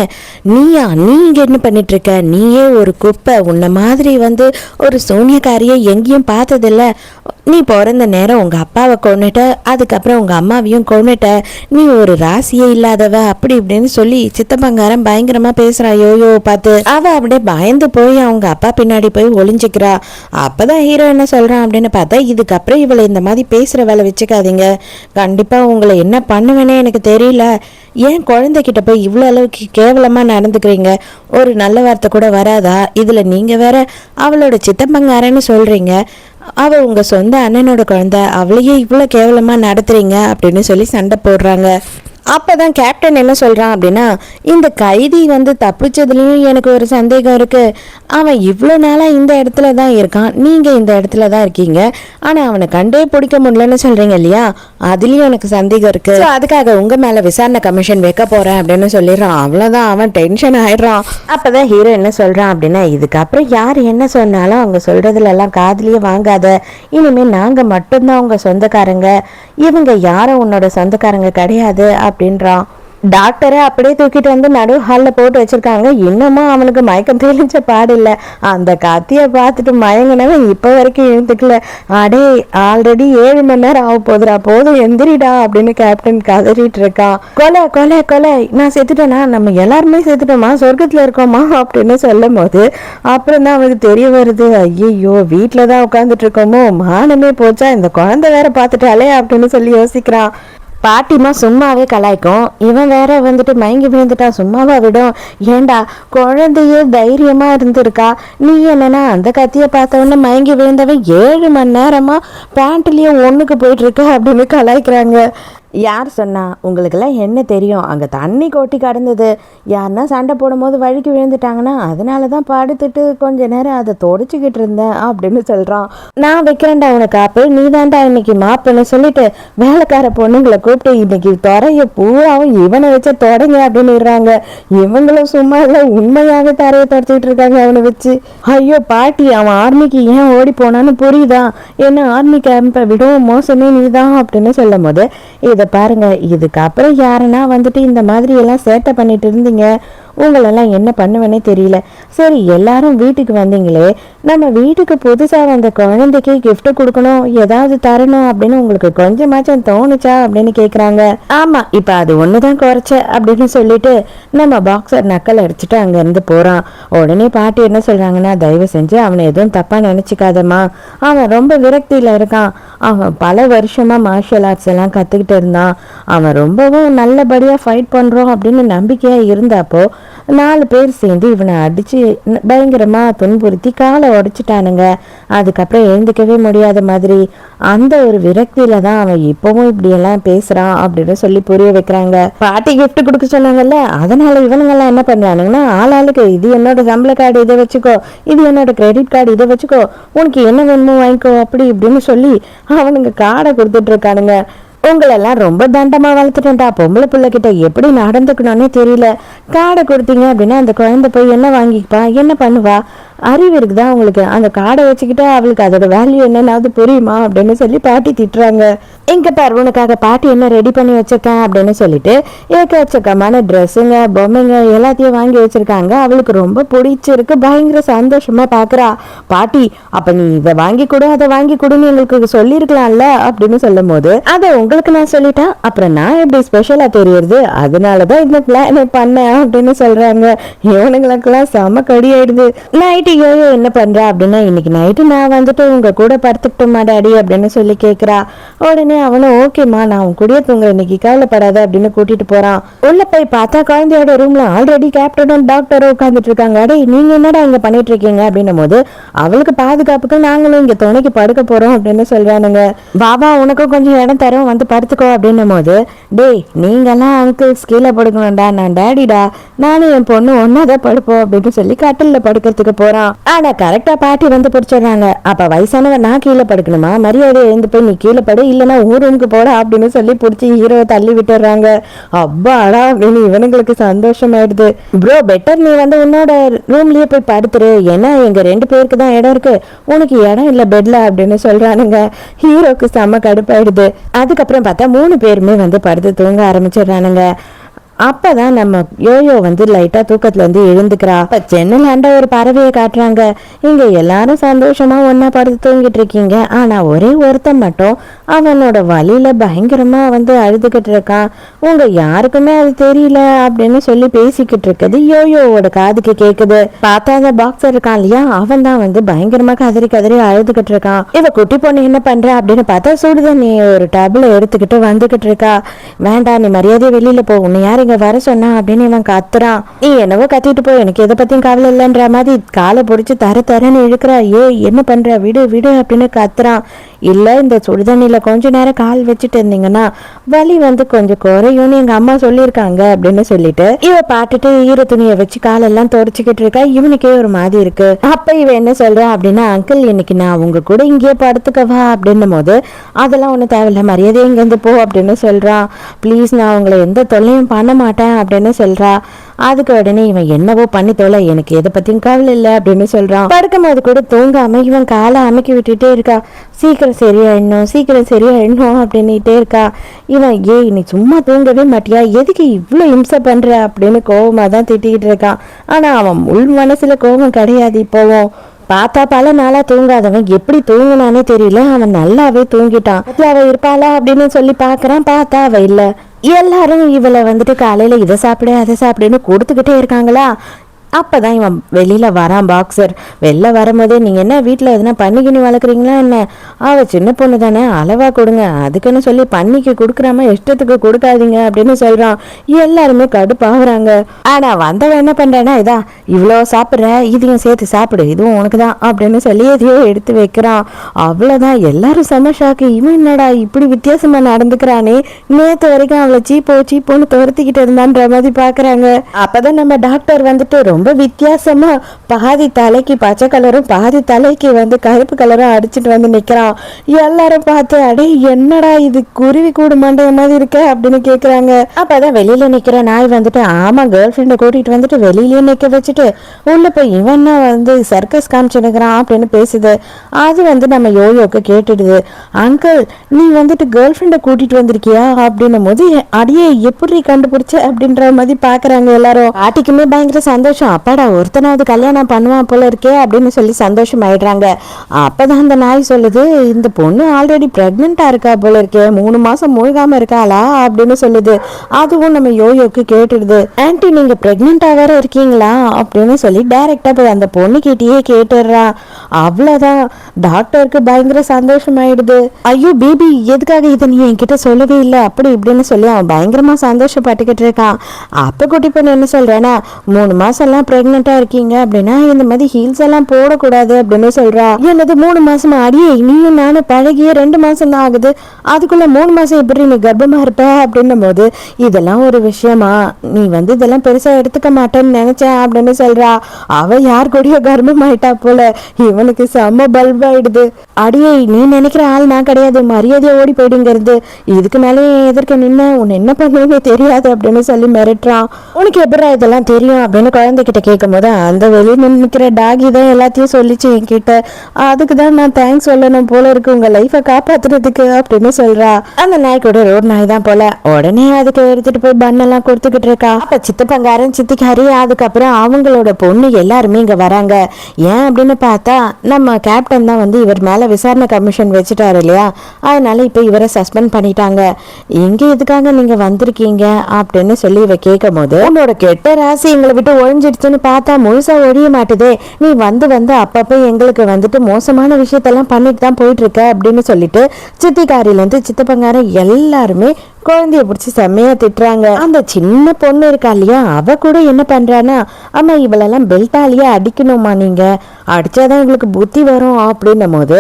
நீயா, நீ இங்க என்ன பண்ணிட்டு இருக்க, நீயே ஒரு குப்பை, உன்ன மாதிரி வந்து ஒரு சூனியக்காரியை எங்கேயும் பார்த்ததில்ல, நீ பிறந்த நேரம் உங்க அப்பாவை கொன்னுட்ட, அதுக்கப்புறம் உங்க அம்மாவையும் கொன்னுட்ட, நீ ஒரு ராசியே இல்லாதவ அப்படி இப்படின்னு சொல்லி சித்தப்பங்காரன் பயங்கரமா பேசுறா யோயோவை பார்த்து. அவ அப்படியே பயந்து போய் அவங்க அப்பா பின்னாடி போய் ஒளிஞ்சுக்கிறா. அப்பதான் ஹீரோ என்ன சொல்றான் அப்படின்னு பார்த்தா, இதுக்கப்புறம் இவளை இந்த மாதிரி பேசுற வேலை வச்சுக்காதீங்க, கண்டிப்பா உங்களை என்ன பண்ணுவேனே எனக்கு தெரியல, ஏன் குழந்தைகிட்ட போய் இவ்வளோ அளவுக்கு கேவலமா நடந்துக்கிறீங்க, ஒரு நல்ல வார்த்தை கூட வராதா, இதுல நீங்க வேற அவளோட சித்தப்பங்காரன்னு சொல்றீங்க, அவ உங்க சொந்த அண்ணனோட குழந்தை, அவளையே இவ்வளோ கேவலமா நடத்துறீங்க அப்படின்னு சொல்லி சண்டை போடுறாங்க. அப்பதான் கேப்டன் என்ன சொல்றான் அப்படின்னா, இந்த கைதி வந்து தப்பிச்சதுலயும் எனக்கு ஒரு சந்தேகம் இருக்கு, அவன் இவ்வளோ நாளா இந்த இடத்துல தான் இருக்கான், நீங்க இந்த இடத்துல தான் இருக்கீங்க, ஆனா அவனை கண்டே பிடிக்க முடியலன்னு சொல்றீங்க இல்லையா, அதுலயும் எனக்கு சந்தேகம் இருக்கு, அதுக்காக உங்க மேல விசாரணை கமிஷன் வைக்க போறேன் அப்படின்னு சொல்லிடுறான். அவ்வளவுதான், அவன் டென்ஷன் ஆயிடுறான். அப்பதான் ஹீரோ என்ன சொல்றான் அப்படின்னா, இதுக்கப்புறம் யார் என்ன சொன்னாலும் அவங்க சொல்றதுல எல்லாம் காதுலயே வாங்காத, இனிமே நாங்க மட்டும்தான் உங்க சொந்தக்காரங்க, இவங்க யாரும் உன்னோட சொந்தக்காரங்க கிடையாது அப்படின்றான். டாக்டரை அப்படியே தூக்கிட்டு வந்து நடு ஹாலில் போட்டு வச்சிருக்காங்க. இன்னமும் அவனுக்கு மயக்கம் தெளிஞ்ச பாடில்லை. அந்த கத்தியை பார்த்துட்டு மயங்கினவன் இப்போ வரைக்கும் எழுந்துக்கல. அடே, ஆல்ரெடி 7 மணி நேரம் ஆக போதுடா, போதும் எந்திரிடா அப்படின்னு கேப்டன் கதறிட்டு இருக்கான். கொலை கொலை கொலை, நான் செத்துட்டேனா, நம்ம எல்லாருமே செத்துட்டோமா, சொர்க்கத்தில் இருக்கோமா அப்படின்னு சொல்லும் போது அப்புறம் தான் அவனுக்கு தெரிய வருது, ஐயோ வீட்டில் தான் உட்காந்துட்டு இருக்கோமோ, மானமே போச்சா, இந்த குழந்தை வேற பார்த்துட்டாலே அப்படின்னு சொல்லி யோசிக்கிறான். பாட்டிமா சும்மாவே கலாய்க்கும், இவன் வேற வந்துட்டு மயங்கி விழுந்துட்டா சும்மாவா விடும், ஏண்டா குழந்தையே தைரியமா இருந்திருக்கா, நீ என்னன்னா அந்த கத்தியை பார்த்தவொடனே மயங்கி விழுந்தவன் 7 மணி நேரமா பேண்ட்லயே ஒண்ணுக்கு போயிட்டு இருக்க அப்படின்னு கலாய்க்கிறாங்க. யார் சொன்னா, உங்களுக்கெல்லாம் என்ன தெரியும், அங்கே தண்ணி கொட்டி கடந்தது, யாருன்னா சண்டை போடும் போது வழுக்கி விழுந்துட்டாங்கன்னா அதனால தான் படுத்துட்டு கொஞ்ச நேரம் அதை தொடச்சிக்கிட்டு இருந்தேன் அப்படின்னு சொல்கிறான். நான் வைக்கிறேன்டா உனக்கு காப்பு, நீ தான்டா இன்னைக்கு மாப்புன்னு சொல்லிட்டு வேலைக்கார பொண்ணுங்களை கூப்பிட்டு இன்னைக்கு துறைய பூராவும் இவனை வச்ச தொடங்க அப்படின்னுறாங்க. இவங்களும் சும்மா இல்லை, உண்மையாக தரையை தொடச்சிக்கிட்டு இருக்காங்க அவனை வச்சு. ஐயோ பாட்டி, அவன் ஆர்மிக்கு ஏன் ஓடி போனான்னு புரியுதா, என்ன ஆர்மி கேம்பை விடவும் மோசமே நீ தான் அப்படின்னு சொல்லும் போது, இதை பாருங்க, இதுக்கப்புறம் யாருன்னா வந்துட்டு இந்த மாதிரி எல்லாம் சேட்டை பண்ணிட்டு இருந்தீங்க, உங்களெல்லாம் என்ன பண்ணுவேனே தெரியல. சரி, எல்லாரும் வீட்டுக்கு வந்தீங்களே, நம்ம வீட்டுக்கு புதுசா வந்த குழந்தைக்கு gift கொடுக்கணும், ஏதாவது தரணும் அப்படின்னு உங்களுக்கு கொஞ்சமாச்சும் தோணுச்சா அப்படின்னு கேக்குறாங்க. ஆமா, இப்ப அது ஒண்ணுதான் குறைச்ச அப்படின்னு சொல்லிட்டு நம்ம பாக்ஸர் நக்கல் அடிச்சுட்டு அங்க இருந்து போறான். உடனே பாட்டி என்ன சொல்றாங்கன்னா, தயவு செஞ்சு அவனை எதுவும் தப்பா நினைச்சுக்காதம்மா, அவன் ரொம்ப விரக்தியில இருக்கான். அவன் பல வருஷமா மார்ஷியல் ஆர்ட்ஸ் எல்லாம் கத்துக்கிட்டு இருந்தான். அவன் ரொம்பவும் நல்லபடியா ஃபைட் பண்றோம் அப்படின்னு நம்பிக்கையா இருந்தப்போ 4 பேர் சேர்ந்து இவனை அடிச்சு பயங்கரமா துன்புறுத்தி காலை உடைச்சிட்டானுங்க. அதுக்கப்புறம் எழுந்துக்கவே முடியாத மாதிரி அந்த ஒரு விரக்தியில தான் அவன் இப்பவும் இப்படி எல்லாம் பேசுறான் அப்படின்னு சொல்லி புரிய வைக்கிறாங்க. பாட்டி gift கொடுக்க சொன்னாங்கல்ல, அதனால இவனுங்கெல்லாம் என்ன பண்றானுங்கன்னா, ஆளாளுக்கு இது என்னோட சம்பள கார்டு இதை வச்சுக்கோ, இது என்னோட கிரெடிட் கார்டு இதை வச்சுக்கோ, உனக்கு என்ன வேணுமோ வாங்கிக்கோ அப்படி இப்படின்னு சொல்லி அவனுங்க கார்டை கொடுத்துட்டு இருக்கானுங்க. உங்களெல்லாம் ரொம்ப தண்டமா வளர்த்துட்டேன்டா, பொம்பளை பிள்ளை கிட்ட எப்படி நடந்துக்கணும்னே தெரியல. காடை கொடுத்தீங்க அப்படின்னா அந்த குழந்தை போய் என்ன வாங்கிப்பா, என்ன பண்ணுவா, அறிவு இருக்குதா உங்களுக்கு? அந்த காடை வச்சுக்கிட்டு அவளுக்கு அதோட வேல்யூ என்னன்னாவது புரியுமா அப்படின்னு சொல்லி பாட்டி திட்டுறாங்க. எங்க பாரு, உனக்காக பாட்டி என்ன ரெடி பண்ணி வச்சிருக்கேன் அப்படின்னு சொல்லிட்டு ஏக்கச்சக்கமான ட்ரெஸ்ஸுங்க பொம்மைங்க எல்லாத்தையும் வாங்கி வச்சிருக்காங்க. அவளுக்கு ரொம்ப பிடிச்சிருக்கு, பயங்கர சந்தோஷமா பாக்குறா. பாட்டி, அப்ப நீ இதை வாங்கி கொடு அதை வாங்கி கொடுன்னு எங்களுக்கு சொல்லியிருக்கலாம்ல அப்படின்னு சொல்லும் போது, அதை உங்களுக்கு நான் சொல்லிட்டேன், அப்புறம் நான் எப்படி ஸ்பெஷலா தெரியுது, அதனாலதான் இந்த பிளான் பண்ணேன் அப்படின்னு சொல்றாங்க. இவனுங்களுக்கெல்லாம் செம கடி ஆயிடுது. நைட்டு யோயோ என்ன பண்றா அப்படின்னா, இன்னைக்கு நைட்டு நான் வந்துட்டு உங்க கூட படுத்துக்கிட்டோமா டாடி அப்படின்னு சொல்லி கேக்குறா. உடனே அவனும் ஓகேம்மா, நான் உன் கூடயே தூங்குறேன், இன்னைக்கு கவலைப்படாத அப்படின்னு கூட்டிட்டு போறான். உள்ள போய் பார்த்தா குழந்தையோட ரூம்ல ஆல்ரெடி கேப்டனும் டாக்டரும் உட்காந்துட்டு இருக்காங்க. அடே, நீங்க என்னடா இங்க பண்ணிட்டு இருக்கீங்க அப்படின்னும் போது, அவளுக்கு பாதுகாப்புக்கு நாங்களும் இங்க துணைக்கு படுக்க போறோம் அப்படின்னு சொல்றானுங்க. பாபா, உனக்கும் கொஞ்சம் இடம் தரும், வந்து படுத்துக்கோ அப்படின்னும் போது, டேய் நீங்கெல்லாம் அங்கிள்ஸ் கீழே படுக்கணும்டா, நான் டேடிடா, நானும் என் பொண்ணு ஒன்னாதான் படுப்போம் அப்படின்னு சொல்லி கட்டில்ல படுக்கிறதுக்கு போறான். ஆனா கரெக்டா பாட்டி வந்து பிடிச்சிடுறாங்க. அப்ப வயசானவன் நான் கீழே படுக்கணுமா, மரியாதை எழுந்து போய் நீ கீழே படு, இல்லைன்னா ரூமுக்கு போட அப்படின்னு சொல்லி பிடிச்சி ஹீரோவை தள்ளி விட்டுறாங்க. அப்பாடா அப்படின்னு இவனுங்களுக்கு சந்தோஷமாயிடுது. ப்ரோ, பெட்டர் நீ வந்து உன்னோட ரூம்லயே போய் படுத்துரு, ஏன்னா எங்க 2 பேருக்கு தான் இடம் இருக்கு, உனக்கு இடம் இல்ல பெட்ல அப்படின்னு சொல்றானுங்க. ஹீரோக்கு செம்ம கடுப்பாயிடுது. அதுக்கப்புறம் பார்த்தா 3 பேருமே வந்து படுத்து தூங்க ஆரம்பிச்சிடுறானுங்க. அப்பதான் நம்ம யோயோ வந்து லைட்டா தூக்கத்துல இருந்து எழுந்துக்கிறா. ஜன்னலாண்ட ஒரு பறவையை காட்டுறாங்க. இங்க எல்லாரும் சந்தோஷமா ஒன்னா படுத்து தூங்கிட்டு இருக்கீங்க, ஆனா ஒரே ஒருத்தன் மட்டும் அவனோட வழியில பயங்கரமா வந்து அழுதுகிட்டு இருக்கான். உங்க யாருக்குமே அது தெரியல அப்படின்னு சொல்லி பேசிக்கிட்டு இருக்குது யோயோவோட காதுக்கு கேக்குது. பார்த்தா அந்த பாக்ஸர் இருக்கான் இல்லையா, அவன் தான் வந்து பயங்கரமா கதறி கதறி அழுதுகிட்டு இருக்கான். இவ குட்டி பொண்ணு என்ன பண்ற அப்படின்னு பார்த்தா, சுடுதண்ணி ஒரு டேபிள் எடுத்துக்கிட்டு வந்துகிட்டு இருக்கா. வேண்டாம், நீ மரியாதை வெளியில போ, உன்னை யாரு இங்க வர சொன்னா அப்படின்னு இவன் கத்துறான். நீ என்னவோ கத்திட்டு போ, எனக்கு எதை பத்தியும் கவலை இல்லைன்ற மாதிரி காலை பிடிச்சி தரன்னு இழுக்கிறா. என்ன பண்ற, விடு விடு அப்படின்னு கத்துறான். இல்ல, இந்த சுடுதண்ணில கொஞ்ச நேரம் கால் வச்சுட்டு இருந்தீங்கன்னா வலி வந்து கொஞ்சம் குறையும்னு எங்க அம்மா சொல்லியிருக்காங்க அப்படின்னு சொல்லிட்டு இவ பாட்டுட்டு ஈர துணியை வச்சு காலெல்லாம் துடைச்சிக்கிட்டு இருக்கா. இவனுக்கே ஒரு மாதிரி இருக்கு. அப்ப இவ என்ன சொல்றா அப்படின்னா, அங்கிள் இன்னைக்கு நான் உங்க கூட இங்கேயே படுத்துக்கவா அப்படின்னும் போது, அதெல்லாம் ஒன்றும் தேவையில்ல, மரியாதை இங்க இருந்து போ அப்படின்னு சொல்றான். ப்ளீஸ், நான் உங்களை எந்த தொல்லையும் பண்ண மாட்டேன் அப்படின்னு சொல்றா. அதுக்கு உடனே இவன் என்னவோ பண்ணி தொலை, எனக்கு எதை பத்தியும் கவலை இல்லை அப்படின்னு சொல்றான். படுக்கும் போது கூட தூங்காம இவன் காலை அமைக்கி விட்டுட்டே இருக்கா. சீக்கிரம் சரியாயிடணும் அப்படின்னுட்டே இருக்கா. இவன் நீ சும்மா தூங்கவே மாட்டியா, எதுக்கு இவ்வளவு இம்சை பண்ற அப்படின்னு கோபமா தான் திட்டிக்கிட்டு இருக்கான். ஆனா அவன் உள் மனசுல கோபம் கிடையாது. இப்போவும் பார்த்தா பல நாளா தூங்காதவன் எப்படி தூங்கினானே தெரியல, அவன் நல்லாவே தூங்கிட்டான். அவ இருப்பாளா அப்படின்னு சொல்லி பாக்குறான், பார்த்தா அவ இல்ல. எல்லாரும் இவளை வந்துட்டு காலையில இதை சாப்பிடு அதை சாப்பிடுன்னு கொடுத்துக்கிட்டே இருக்காங்களா. அப்பதான் இவன் வெளியில வரான் பாக்ஸர். வெளில வரும்போதே, நீங்க என்ன வீட்டுல எதுனா பன்னிக்கினி வளர்க்குறீங்களா என்ன, அவ சின்ன பொண்ணு தானே, அளவா கொடுங்க, அதுக்குன்னு சொல்லி பன்னிக்கு கொடுக்குறாம இஷ்டத்துக்கு கொடுக்காதீங்க அப்படின்னு சொல்றான். எல்லாருமே கடுப்பாகுறாங்க. ஆனா வந்தவன் என்ன பண்றானா, இதா இவ்வளோ சாப்பிட்ற, இதையும் சேர்த்து சாப்பிடு, இதுவும் உனக்கு தான் அப்படின்னு சொல்லி எதையோ எடுத்து வைக்கிறான். அவ்வளவுதான், எல்லாரும் செம ஷாக்கு. இவன் என்னடா இப்படி வித்தியாசமா நடந்துக்கிறானே, நேத்து வரைக்கும் அவளை சீப்போன்னு துரத்திக்கிட்டு இருந்தான்ற மாதிரி பாக்குறாங்க. அப்பதான் நம்ம டாக்டர் வந்துட்டு ரொம்ப ரொம்ப வித்தியாசமா பாதி தலைக்கு பச்சை கலரும் பாதி தலைக்கு வந்து கருப்பு கலரும் அடிச்சுட்டு வந்து நிக்கிறான். எல்லாரும் பார்த்து அடே என்னடா இது குருவி கூடு மண்டைய மாதிரி இருக்க அப்படின்னு கேக்குறாங்க. அப்பதான் வெளியில நிக்கிற நாய் வந்துட்டு ஆமா கேர்ள் ஃப்ரெண்டை கூட்டிட்டு வந்துட்டு வெளியிலயே நிக்க வச்சுட்டு உள்ள போய் இவன்னா வந்து சர்க்கஸ் காமிச்சுனுக்குறான் அப்படின்னு பேசுது. அது வந்து நம்ம யோயோக்கு கேட்டுடுது. அங்கிள் நீ வந்துட்டு கேர்ள் ஃப்ரெண்டை கூட்டிட்டு வந்திருக்கியா அப்படின்னும் போது அடியே எப்படி கண்டுபிடிச்ச அப்படின்ற மாதிரி பாக்குறாங்க எல்லாரும். பாட்டிக்குமே பயங்கர சந்தோஷம். அப்பாடா ஒருத்தனாவது கல்யாணம் பண்ணுவான் போல இருக்கே அப்படின்னு சொல்லி சந்தோஷம் ஆயிடுறாங்க. அப்பதான் அந்த நாய் சொல்லுது இந்த பொண்ணு ஆல்ரெடி பிரெக்னெண்டா இருக்கா போல இருக்கே 3 மாசம் மூழ்காம இருக்காளா அப்படின்னு சொல்லுது. அதுவும் நம்ம யோயோக்கு கேட்டுடுது. ஆன்டி நீங்க பிரெக்னெண்டா வேற இருக்கீங்களா அப்படின்னு சொல்லி டைரக்டா போய் அந்த பொண்ணு கிட்டயே கேட்டுடுறா. அவ்வளவுதான் டாக்டருக்கு பயங்கர சந்தோஷம் ஆயிடுது. ஐயோ பேபி எதுக்காக இதை நீ என்கிட்ட சொல்லவே இல்லை அப்படி இப்படின்னு சொல்லி அவன் பயங்கரமா சந்தோஷப்பட்டுக்கிட்டு இருக்கான். அப்ப குட்டி பொண்ணு என்ன சொல்றேன்னா 3 மாசம் எல்லாம் பிரெக்னெண்டா இருக்கீங்க அப்படின்னா இந்த மாதிரி ஹீல்ஸ் எல்லாம் போடக்கூடாது அப்படின்னு சொல்றா. என்னது 3 மாசமா அடியே நீயும் நானும் பழகிய 2 மாசம் தான் ஆகுது அதுக்குள்ள 3 மாசம் எப்படி நீ கர்ப்பமா இருப்ப அப்படின்னும் போது இதெல்லாம் ஒரு விஷயமா நீ வந்து இதெல்லாம் பெருசா எடுத்துக்க மாட்டேன்னு நினைச்சேன் அப்படின்னு சொல்றா. அவ யார் கூடயோ கர்ப்பம் ஆயிட்டா போல. இவனுக்கு செம்ம பல்ப் ஆயிடுது. அடியே நீ நினைக்கிற ஆள் நான் கிடையாது மரியாதையா ஓடி போயிடுங்கிறது இதுக்கு மேலே எதற்கு நின்ன உன்னை என்ன பண்ணுன்னு தெரியாது அப்படின்னு சொல்லி மிரட்டுறான். உனக்கு எப்படா இதெல்லாம் தெரியும் அப்படின்னு குழந்தைகிட்ட கேட்கும் போது அந்த வெளியே நிற்கிற டாகி தான் எல்லாத்தையும் சொல்லிச்சு என்கிட்ட. அதுக்கு தான் நான் தேங்க்ஸ் சொல்லணும் போல இருக்கு உங்க லைஃபை காப்பாத்துறதுக்கு அப்படின்னு சொல்றா. அந்த நாய் கூட ரோட் நாய் தான் போல. உடனே அதுக்கு எடுத்துட்டு போய் பண்ணெல்லாம் கொடுத்துக்கிட்டு இருக்கா. அப்ப சித்தப்பங்காரன் சித்திக்காரி அதுக்கப்புறம் அவங்களோட பொண்ணு எல்லாருமே இங்க வராங்க. ஏன் அப்படின்னு பார்த்தா நம்ம கேப்டன் தான் வந்து இவர் மேல விசாரணை கமிஷன் வச்சுட்டாரு இல்லையா அதனால இப்ப இவரை சஸ்பெண்ட் பண்ணிட்டாங்க. எங்க எதுக்காக நீங்க வந்திருக்கீங்க அப்படின்னு சொல்லி இவ கேட்கும் போது உன்னோட கெட்ட ராசி எங்களை விட்டு ஒழிஞ்சிடுச்சுன்னு பார்த்தா முழுசா ஒழிய மாட்டுதே நீ வந்து அப்பப்ப எங்களுக்கு வந்துட்டு மோசமான விஷயத்தெல்லாம் பண்ணிட்டு தான் போயிட்டு இருக்க அப்படின்னு சொல்லிட்டு சித்திக்காரில இருந்து சித்தப்பங்காரன் எல்லாருமே குழந்தைய பிடிச்சி செம்மையா திட்டுறாங்க. அந்த சின்ன பொண்ணு இருக்கா இல்லையா அவ கூட என்ன பண்றானா அம்மா இவளெல்லாம் பெல்ட்டாலேயே அடிக்கணுமா நீங்க அடிச்சாதான் இவளுக்கு புத்தி வரும் அப்படின்னும் போது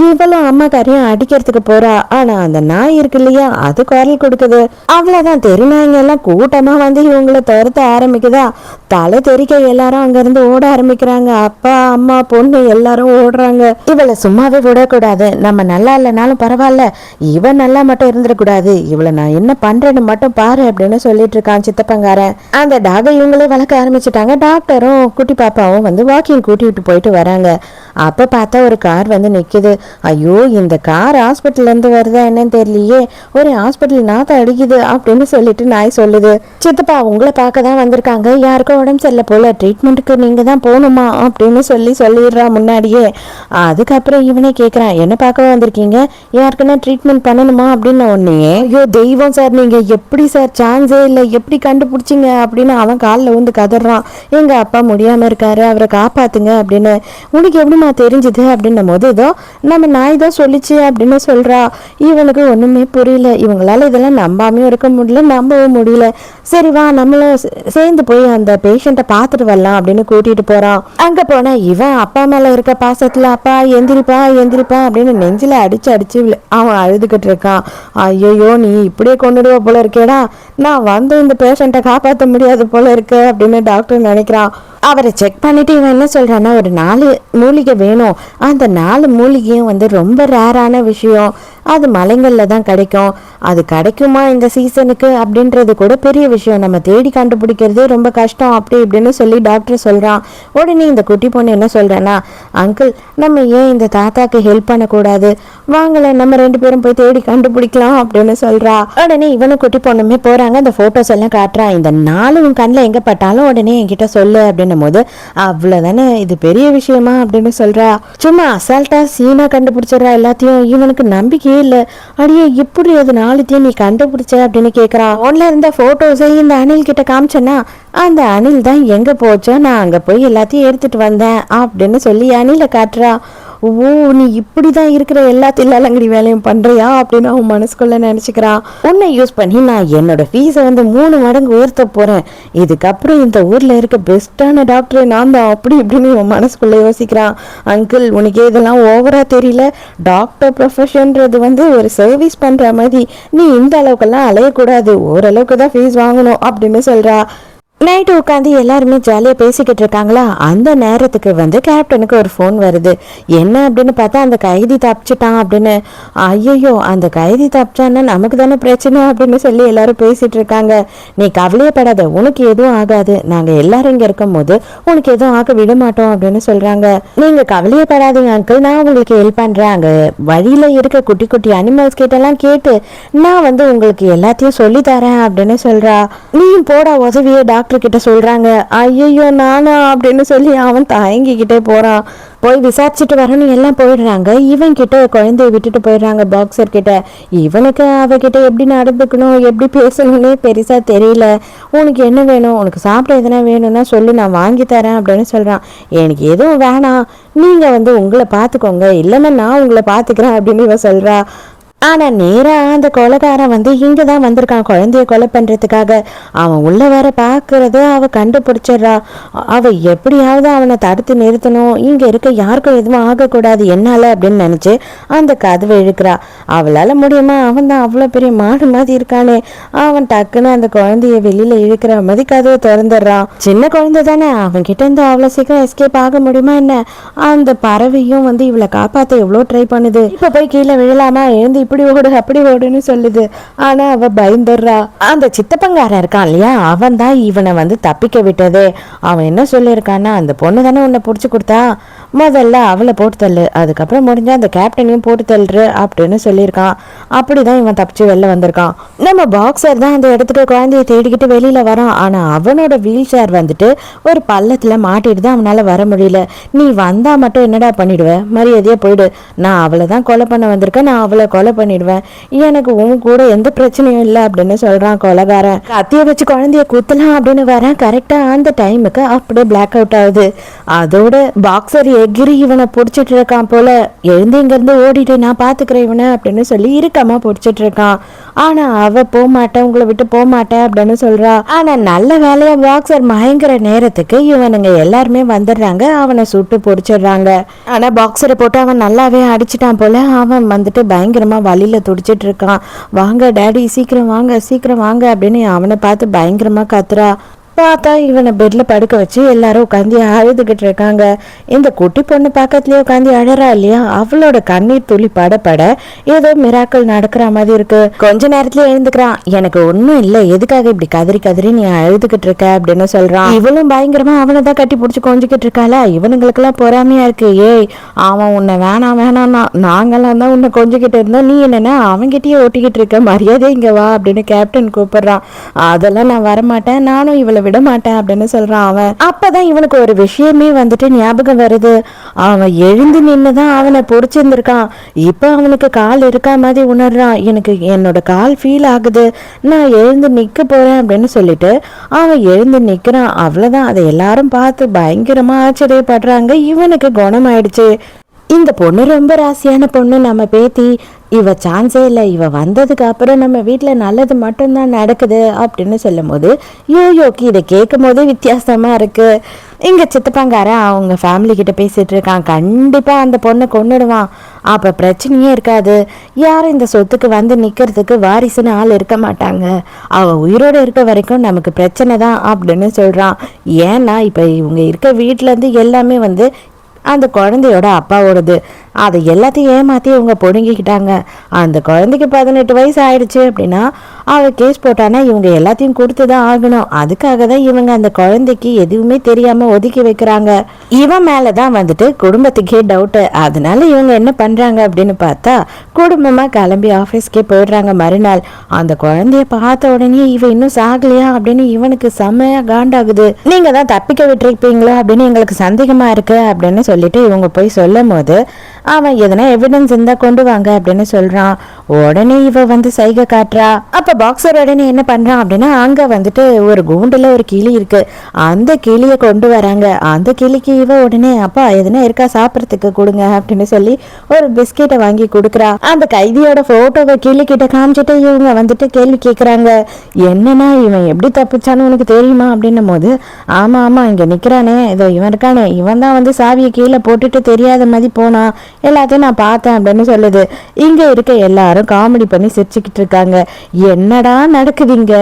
இவளும் அம்மாக்காரையும் அடிக்கிறதுக்கு போறா. ஆனா அந்த நாய் இருக்கு இல்லையா அது குரல் கொடுக்குது. அவ்வளவுதான் தெருநாய்ங்க எல்லாம் கூட்டமா வந்து இவங்களை துரத்த ஆரம்பிக்குதா. தலை தெறிக்க எல்லாரும் அங்க இருந்து ஓட ஆரம்பிக்கிறாங்க. அப்பா அம்மா பொண்ணு எல்லாரும் ஓடுறாங்க. இவளை சும்மாவே விடக்கூடாது நம்ம நல்லா இல்லைனாலும் பரவாயில்ல இவன் நல்லா மட்டும் இருந்துடக்கூடாது இவளை நான் என்ன பண்றேன்னு மட்டும் பாரு அப்படின்னு சொல்லிட்டு இருக்கான் சித்தப்பங்காரன். அந்த டாகை இவங்களே வளர்க்க ஆரம்பிச்சுட்டாங்க. டாக்டரும் குட்டி பாப்பாவும் வந்து வாக்கிங் கூட்டிட்டு போயிட்டு வராங்க. அப்ப பார்த்தா ஒரு கார் வந்து நிக்குது. ஐயோ இந்த கார் ஹாஸ்பிட்டல்ல இருந்து வருதா என்னன்னு தெரியலையே ஒரு ஹாஸ்பிட்டல் நாத்த அடிக்குது அப்படின்னு சொல்லிட்டு நாய் சொல்லுது. சித்தப்பா உங்களை பார்க்க தான் வந்திருக்காங்க யாருக்கும் உடம்பு சரியில்லை போல ட்ரீட்மெண்ட்டுக்கு நீங்க தான் போகணுமா அப்படின்னு சொல்லிடுறா முன்னாடியே. அதுக்கப்புறம் இவனே கேட்கறான் என்ன பார்க்க வந்திருக்கீங்க யாருக்குன்னா ட்ரீட்மெண்ட் பண்ணணுமா அப்படின்னு. உடனே ஐயோ தெய்வம் சார் நீங்க எப்படி சார் சான்ஸே இல்லை எப்படி கண்டுபிடிச்சிங்க அப்படின்னு அவன் காலில் வந்து கதறான். எங்க அப்பா முடியாம இருக்காரு அவரை காப்பாத்துங்க அப்படின்னு. உனக்கு எப்படிமா தெரிஞ்சுது அப்படின்னும் போது இதோ நம்ம நாய் தான் சொல்லிச்சு அப்படின்னு சொல்றா. இவனுக்கு ஒண்ணுமே புரியல. இவங்களால இதெல்லாம் நம்பாமையும் இருக்க முடியல நம்பவும் முடியல. சரி வா நம்மளும் சேர்ந்து போய் அந்த பேஷண்ட்டை பார்த்துட்டு வரலாம் அப்படின்னு கூட்டிட்டு போறான். அங்க போனா இவன் அப்பா மேல இருக்க பாசத்துல அப்பா எந்திரிப்பா எந்திரிப்பா அப்படின்னு நெஞ்சில அடிச்சு அவன் அழுதுகிட்டு இருக்கான். ஐயோ நீ இப்படியே கொண்டுடுவ போல இருக்கேடா நான் வந்து இந்த பேஷண்ட்டை காப்பாற்ற முடியாது போல இருக்கு அப்படின்னு டாக்டர் நினைக்கிறான். அவரை செக் பண்ணிட்டு இவன் என்ன சொல்றான்னா ஒரு 4 மூலிகை வேணும். அந்த 4 மூலிகையும் வந்து ரொம்ப ரேரான விஷயம். அது மலைங்கள்ல தான் கிடைக்கும். அது கிடைக்குமா இந்த சீசனுக்கு அப்படின்றது கூட பெரிய விஷயம். நம்ம தேடி கண்டுபிடிக்கிறதே ரொம்ப கஷ்டம் அப்படி இப்படின்னு சொல்லி டாக்டர் சொல்றான். உடனே இந்த குட்டி பொண்ணு என்ன சொல்றேன்னா அங்கிள் நம்ம ஏன் இந்த தாத்தாக்கு ஹெல்ப் பண்ணக்கூடாது வாங்கல நம்ம 2 பேரும் போய் தேடி கண்டுபிடிக்கலாம் அப்படின்னு சொல்றா. உடனே இவனும் குட்டி பொண்ணுமே போறாங்க. அந்த போட்டோஸ் எல்லாம் காட்டுறான். இந்த 4 உன் கண்ணில் எங்க பட்டாலும் உடனே என்கிட்ட சொல்லு அப்படின்னு போது அவ்வளவுதானே இது பெரிய விஷயமா அப்படின்னு சொல்றா. சும்மா அசால்ட்டா சீனா கண்டுபிடிச்சிடறா எல்லாத்தையும். இவனுக்கு நம்பிக்கையே இல்ல. அடியே இப்படி அது 4த்தையும் நீ கண்டுபிடிச்ச அப்படின்னு கேக்குறான். போன்ல இருந்த போட்டோஸை இந்த அணில் கிட்ட காமிச்சேன்னா அந்த அணில் தான் எங்க போச்சோ நான் அங்க போய் எல்லாத்தையும் எடுத்துட்டு வந்தேன் அப்படின்னு சொல்லி அணில காட்டுறா. ஓ நீ இப்படிதான் இருக்கிற எல்லாத்தையும் அலங்கடி வேலையும் பண்றியா அப்படின்னு அவன் மனசுக்குள்ள நினைச்சுக்கிறான். உன்னை யூஸ் பண்ணி நான் என்னோட ஃபீஸை வந்து 3 மடங்கு உயர்த்த போறேன். இதுக்கப்புறம் இந்த ஊர்ல இருக்க பெஸ்டான டாக்டர் நான் தான் அப்படி இப்படின்னு இவன் மனசுக்குள்ள யோசிக்கிறான். அங்கிள் உனக்கு இதெல்லாம் ஓவரா தெரியல. டாக்டர் ப்ரொஃபஷன்றது வந்து ஒரு சர்வீஸ் பண்ற மாதிரி நீ இந்த அளவுக்கெல்லாம் அலையக்கூடாது. ஓரளவுக்கு தான் ஃபீஸ் வாங்கணும் அப்படின்னு சொல்றா. நைட்டு உட்காந்து எல்லாருமே ஜாலியாக பேசிக்கிட்டு இருக்காங்களா, அந்த நேரத்துக்கு வந்து கேப்டனுக்கு ஒரு ஃபோன் வருது. என்ன அப்படின்னு பார்த்தா அந்த கைதி தப்பிச்சிட்டான் அப்படின்னு. ஐயோ, அந்த கைதி தப்பிச்சான்னா நமக்கு தானே பிரச்சனை அப்படின்னு சொல்லி எல்லாரும் பேசிட்டு இருக்காங்க. நீ கவலையப்படாத, உனக்கு எதுவும் ஆகாது, நாங்கள் எல்லாரும் இங்கே இருக்கும் போது உனக்கு எதுவும் ஆக விட மாட்டோம் அப்படின்னு சொல்றாங்க. நீங்க கவலையப்படாதீங்க அங்கிள், நான் உங்களுக்கு ஹெல்ப் பண்றேன். அங்க வழியில இருக்க குட்டி குட்டி அனிமல்ஸ் கிட்டலாம் கேட்டு நான் வந்து உங்களுக்கு எல்லாத்தையும் சொல்லி தரேன் அப்படின்னு சொல்றா. நீயும் போடா உதவியே டாக்டர் கிட்ட சொல்றாங்க. ஐயோ நானா அப்படின்னு சொல்லி அவன் தயங்கிக்கிட்டே போறான். போய் விசாரிச்சுட்டு வரணும் எல்லாம் போயிடுறாங்க. இவன் கிட்ட குழந்தைய விட்டுட்டு போயிடுறாங்க பாக்ஸர் கிட்ட. இவனுக்கு அவகிட்ட எப்படி நடந்துக்கணும் எப்படி பேசணும்னே பெருசா தெரியல. உனக்கு என்ன வேணும், உனக்கு சாப்பிட எதனா வேணும்னா சொல்லு, நான் வாங்கி தரேன் அப்படின்னு சொல்றான். எனக்கு எதுவும் வேணாம், நீங்க வந்து உங்களை பார்த்துக்கோங்க, இல்லைன்னா நான் உங்களை பார்த்துக்கிறேன் அப்படின்னு இவன் சொல்றா. ஆனா நேரா அந்த கொலைகாரன் வந்து இங்க தான் வந்திருக்கான் குழந்தைய கொலை பண்றதுக்காக. அவன் உள்ள வர பாக்குறத அவ கண்டுபிடிச்சிடறா. அவ எப்படியாவது அவனை தடுத்து நிறுத்தணும், இங்க இருக்க யாருக்கும் எதுவும் ஆகக்கூடாது என்னால அப்படின்னு நினைச்சு அந்த கதவை இழுக்கிறா. அவளால முடியுமா, அவன் தான் அவ்வளவு பெரிய மாடு மாதிரி இருக்கானே. அவன் டக்குன்னு அந்த குழந்தைய வெளியில இழுக்கிற மாதிரி கதவை திறந்துடுறான். சின்ன குழந்தை தானே, அவன் கிட்ட இருந்து அவ்வளவு சீக்கிரம் எஸ்கேப் ஆக முடியுமா என்ன? அந்த பறவையும் வந்து இவளை காப்பாத்த எவ்வளவு ட்ரை பண்ணுது. இப்ப போய் கீழே விழலாமா, எழுந்து இப்படி ஓடு அப்படி ஓடுன்னு சொல்லுது. ஆனா அவ பயந்துடுறா. அந்த சித்தப்பங்காரன் இருக்கான் இல்லையா, அவன் தான் இவனை வந்து தப்பிக்க விட்டதே. அவன் என்ன சொல்லியிருக்கான்னா, அந்த பொண்ணு தானே உன்னை புடிச்சு கொடுத்தா, முதல்ல அவளை போட்டு தள்ளு, அதுக்கப்புறம் முடிஞ்சா அந்த கேப்டனையும் போட்டு தள்ளுரு அப்படின்னு சொல்லியிருக்கான். அப்படிதான் இவன் தப்பிச்சு வெளில வந்திருக்கான். நம்ம பாக்ஸர் தான் அந்த இடத்துக்கு குழந்தைய தேடிக்கிட்டு வெளியில வரான். ஆனா அவனோட வீல் சேர் வந்துட்டு ஒரு பள்ளத்துல மாட்டிட்டு தான் அவனால வர முடியல. நீ வந்தா மட்டும் என்னடா பண்ணிடுவ, மரியாதையா போயிடு, நான் அவளை தான் கொலை பண்ண வந்திருக்கேன், நான் அவளை கொலை பண்ணிடுவேன், எனக்கு உன் கூட எந்த பிரச்சனையும் இல்லை அப்படின்னு சொல்றான் கொலைகாரன். கத்திய வச்சு குழந்தைய குத்தலாம் அப்படின்னு வரேன். கரெக்டா அந்த டைமுக்கு அப்படியே பிளாக் அவுட் ஆகுது. அதோட பாக்ஸர் எகிரி இவனை பிடிச்சிட்டு இருக்கான் போல. எழுந்து இங்க இருந்து ஓடிட்டு நான் பாத்துக்கிறேன் இவனை அப்படின்னு சொல்லி இருக்கமா பிடிச்சிட்டு இருக்கான். ஆனா அவ போக மாட்டேன், உங்களை விட்டு போக மாட்டேன் அப்படின்னு சொல்றா. ஆனா நல்ல வேலையா பாக்ஸர் மயங்கிற நேரத்துக்கு இவனுங்க எல்லாருமே வந்துடுறாங்க, அவனை சுட்டு பிடிச்சிடுறாங்க. ஆனா பாக்ஸரை போட்டு அவன் நல்லாவே அடிச்சிட்டான் போல. அவன் வந்துட்டு பயங்கரமா வழியில துடிச்சிட்டு இருக்கான். வாங்க டேடி, சீக்கிரம் வாங்க சீக்கிரம் வாங்க அப்படின்னு அவனை பார்த்து பயங்கரமா கத்துறா. பார்த்தா இவனை பெட்ல படுக்க வச்சு எல்லாரும் உட்காந்து அழுதுகிட்டு இருக்காங்க. இந்த குட்டி பொண்ணு பக்கத்துலயே உட்காந்து அழறா இல்லையா, அவளோட கண்ணீர் துளி பட ஏதோ மிராக்கள் நடக்கிற மாதிரி இருக்கு. கொஞ்ச நேரத்துல எழுந்துக்கிறான். எனக்கு ஒன்னும் இல்ல, எதுக்காக இப்படி கதறி கதறி நீ அழுதுகிட்டு இருக்க அப்படின்னு சொல்றான். இவளும் பயங்கரமா அவனை தான் கட்டி பிடிச்சி கொஞ்சிக்கிட்டு இருக்காளா. இவனுங்களுக்கு எல்லாம் பொறாமையா இருக்கு. ஏய், அவன் உன்னை வேணாம் வேணாம்னா, நாங்கெல்லாம் தான் உன்னை கொஞ்சிக்கிட்டு இருந்தோம், நீ என்னன்னா அவன்கிட்டயே ஓட்டிக்கிட்டு இருக்க, மரியாதை இங்க வா அப்படின்னு கேப்டன் கூப்பிடுறான். அதெல்லாம் நான் வரமாட்டேன், நானும் இவளை விட மாட்டேன் அப்படின்னு சொல்றான் அவன். அப்பதான் இவனுக்கு ஒரு விஷயமே வந்துட்டு ஞாபகம் வருது. அவன் எழுந்து நின்னுதான் அவனை பொறிச்சிருந்திருக்கான். இப்ப அவனுக்கு கால் இருக்கா மாதிரி உணர்றான். எனக்கு என்னோட கால் ஃபீல் ஆகுது, நான் எழுந்து நிக்க போறேன் அப்படின்னு சொல்லிட்டு அவன் எழுந்து நிக்கிறான். அவ்வளவுதான், அதை எல்லாரும் பார்த்து பயங்கரமா ஆச்சரியப்படுறாங்க. இவனுக்கு குணமாயிடுச்சு. இந்த பொண்ணு ரொம்ப ராசியான பொண்ணு, நம்ம பேத்தி, இவ சான்ஸே இல்லை, இவ வந்ததுக்கு அப்புறம் நம்ம வீட்டில் நல்லது மட்டும்தான் நடக்குது அப்படின்னு சொல்லும் போது யோயோக்கு இதை கேட்கும் போதே வித்தியாசமா இருக்கு. இங்க சித்தப்பாங்காரன் அவங்க ஃபேமிலி கிட்ட பேசிட்டு இருக்கான். கண்டிப்பா அந்த பொண்ணை கொன்னுடுவான், அப்ப பிரச்சனையே இருக்காது, யாரும் இந்த சொத்துக்கு வந்து நிக்கிறதுக்கு வாரிசுன்னு ஆள் இருக்க மாட்டாங்க, அவ உயிரோட இருக்க வரைக்கும் நமக்கு பிரச்சனை தான் அப்படின்னு சொல்றான். ஏன்னா இப்ப இவங்க இருக்க வீட்டுல இருந்து எல்லாமே வந்து அந்த குழந்தையோட அப்பாவோடது. அதை எல்லாத்தையும் ஏமாற்றி இவங்க பொடுங்கிக்கிட்டாங்க. அந்த குழந்தைக்கு 18 வயசு ஆயிடுச்சு அப்படின்னா அவ கேஸ் போட்டானா இவங்க எல்லாத்தையும் கொடுத்து தான் ஆகணும். அதுக்காக தான் இவங்க அந்த குழந்தைக்கு எதுவுமே தெரியாம ஒதுக்கி வைக்கிறாங்க. இவன் மேலதான் வந்துட்டு குடும்பத்துக்கே டவுட்டு. அதனால இவங்க என்ன பண்றாங்க அப்படின்னு பார்த்தா குடும்பமா கிளம்பி ஆஃபீஸ்க்கே போயிடுறாங்க. மறுநாள் அந்த குழந்தைய பார்த்த உடனே இவ இன்னும் சாகலையா அப்படின்னு இவனுக்கு செம்மையா காண்டாகுது. நீங்க தான் தப்பிக்க விட்டுருப்பீங்களோ அப்படின்னு எங்களுக்கு சந்தேகமா இருக்கு அப்படின்னு சொல்லிட்டு இவங்க போய் சொல்லும் போது அவன் எதனா எவிடன்ஸ் இருந்தா கொண்டு வாங்க அப்படின்னு சொல்றான். உடனே இவ வந்து சைகை காட்டுறா. அப்ப பாக்ஸர் உடனே என்ன பண்றான் அப்படின்னா, அங்க வந்துட்டு ஒரு கூண்டுல ஒரு கிளி இருக்கு, அந்த கிளியை கொண்டு வராங்க. அந்த கிளிக்கு இவ உடனே அப்பா எதனா இருக்கா சாப்பிடறதுக்கு கொடுங்க அப்படின்னு சொல்லி ஒரு பிஸ்கெட்டை வாங்கி கொடுக்குறா. அந்த கைதியோட போட்டோவை கிளி கிட்ட காமிச்சிட்டு இவங்க வந்துட்டு கேள்வி கேட்கறாங்க. என்னன்னா இவன் எப்படி தப்பிச்சான்னு உனக்கு தெரியுமா அப்படின்னும் போது, ஆமா ஆமா இங்க நிக்கிறானே இதோ இவன் இருக்கானே, இவன் தான் வந்து சாவியை கீழே போட்டுட்டு தெரியாத மாதிரி போனான், எல்லாத்தையும் நான் பார்த்தேன் அப்படின்னு சொல்லுது. இங்கே இருக்க எல்லாரும் காமெடி பண்ணி சிரிச்சுக்கிட்டு இருக்காங்க. என்னடா நடக்குதுங்க,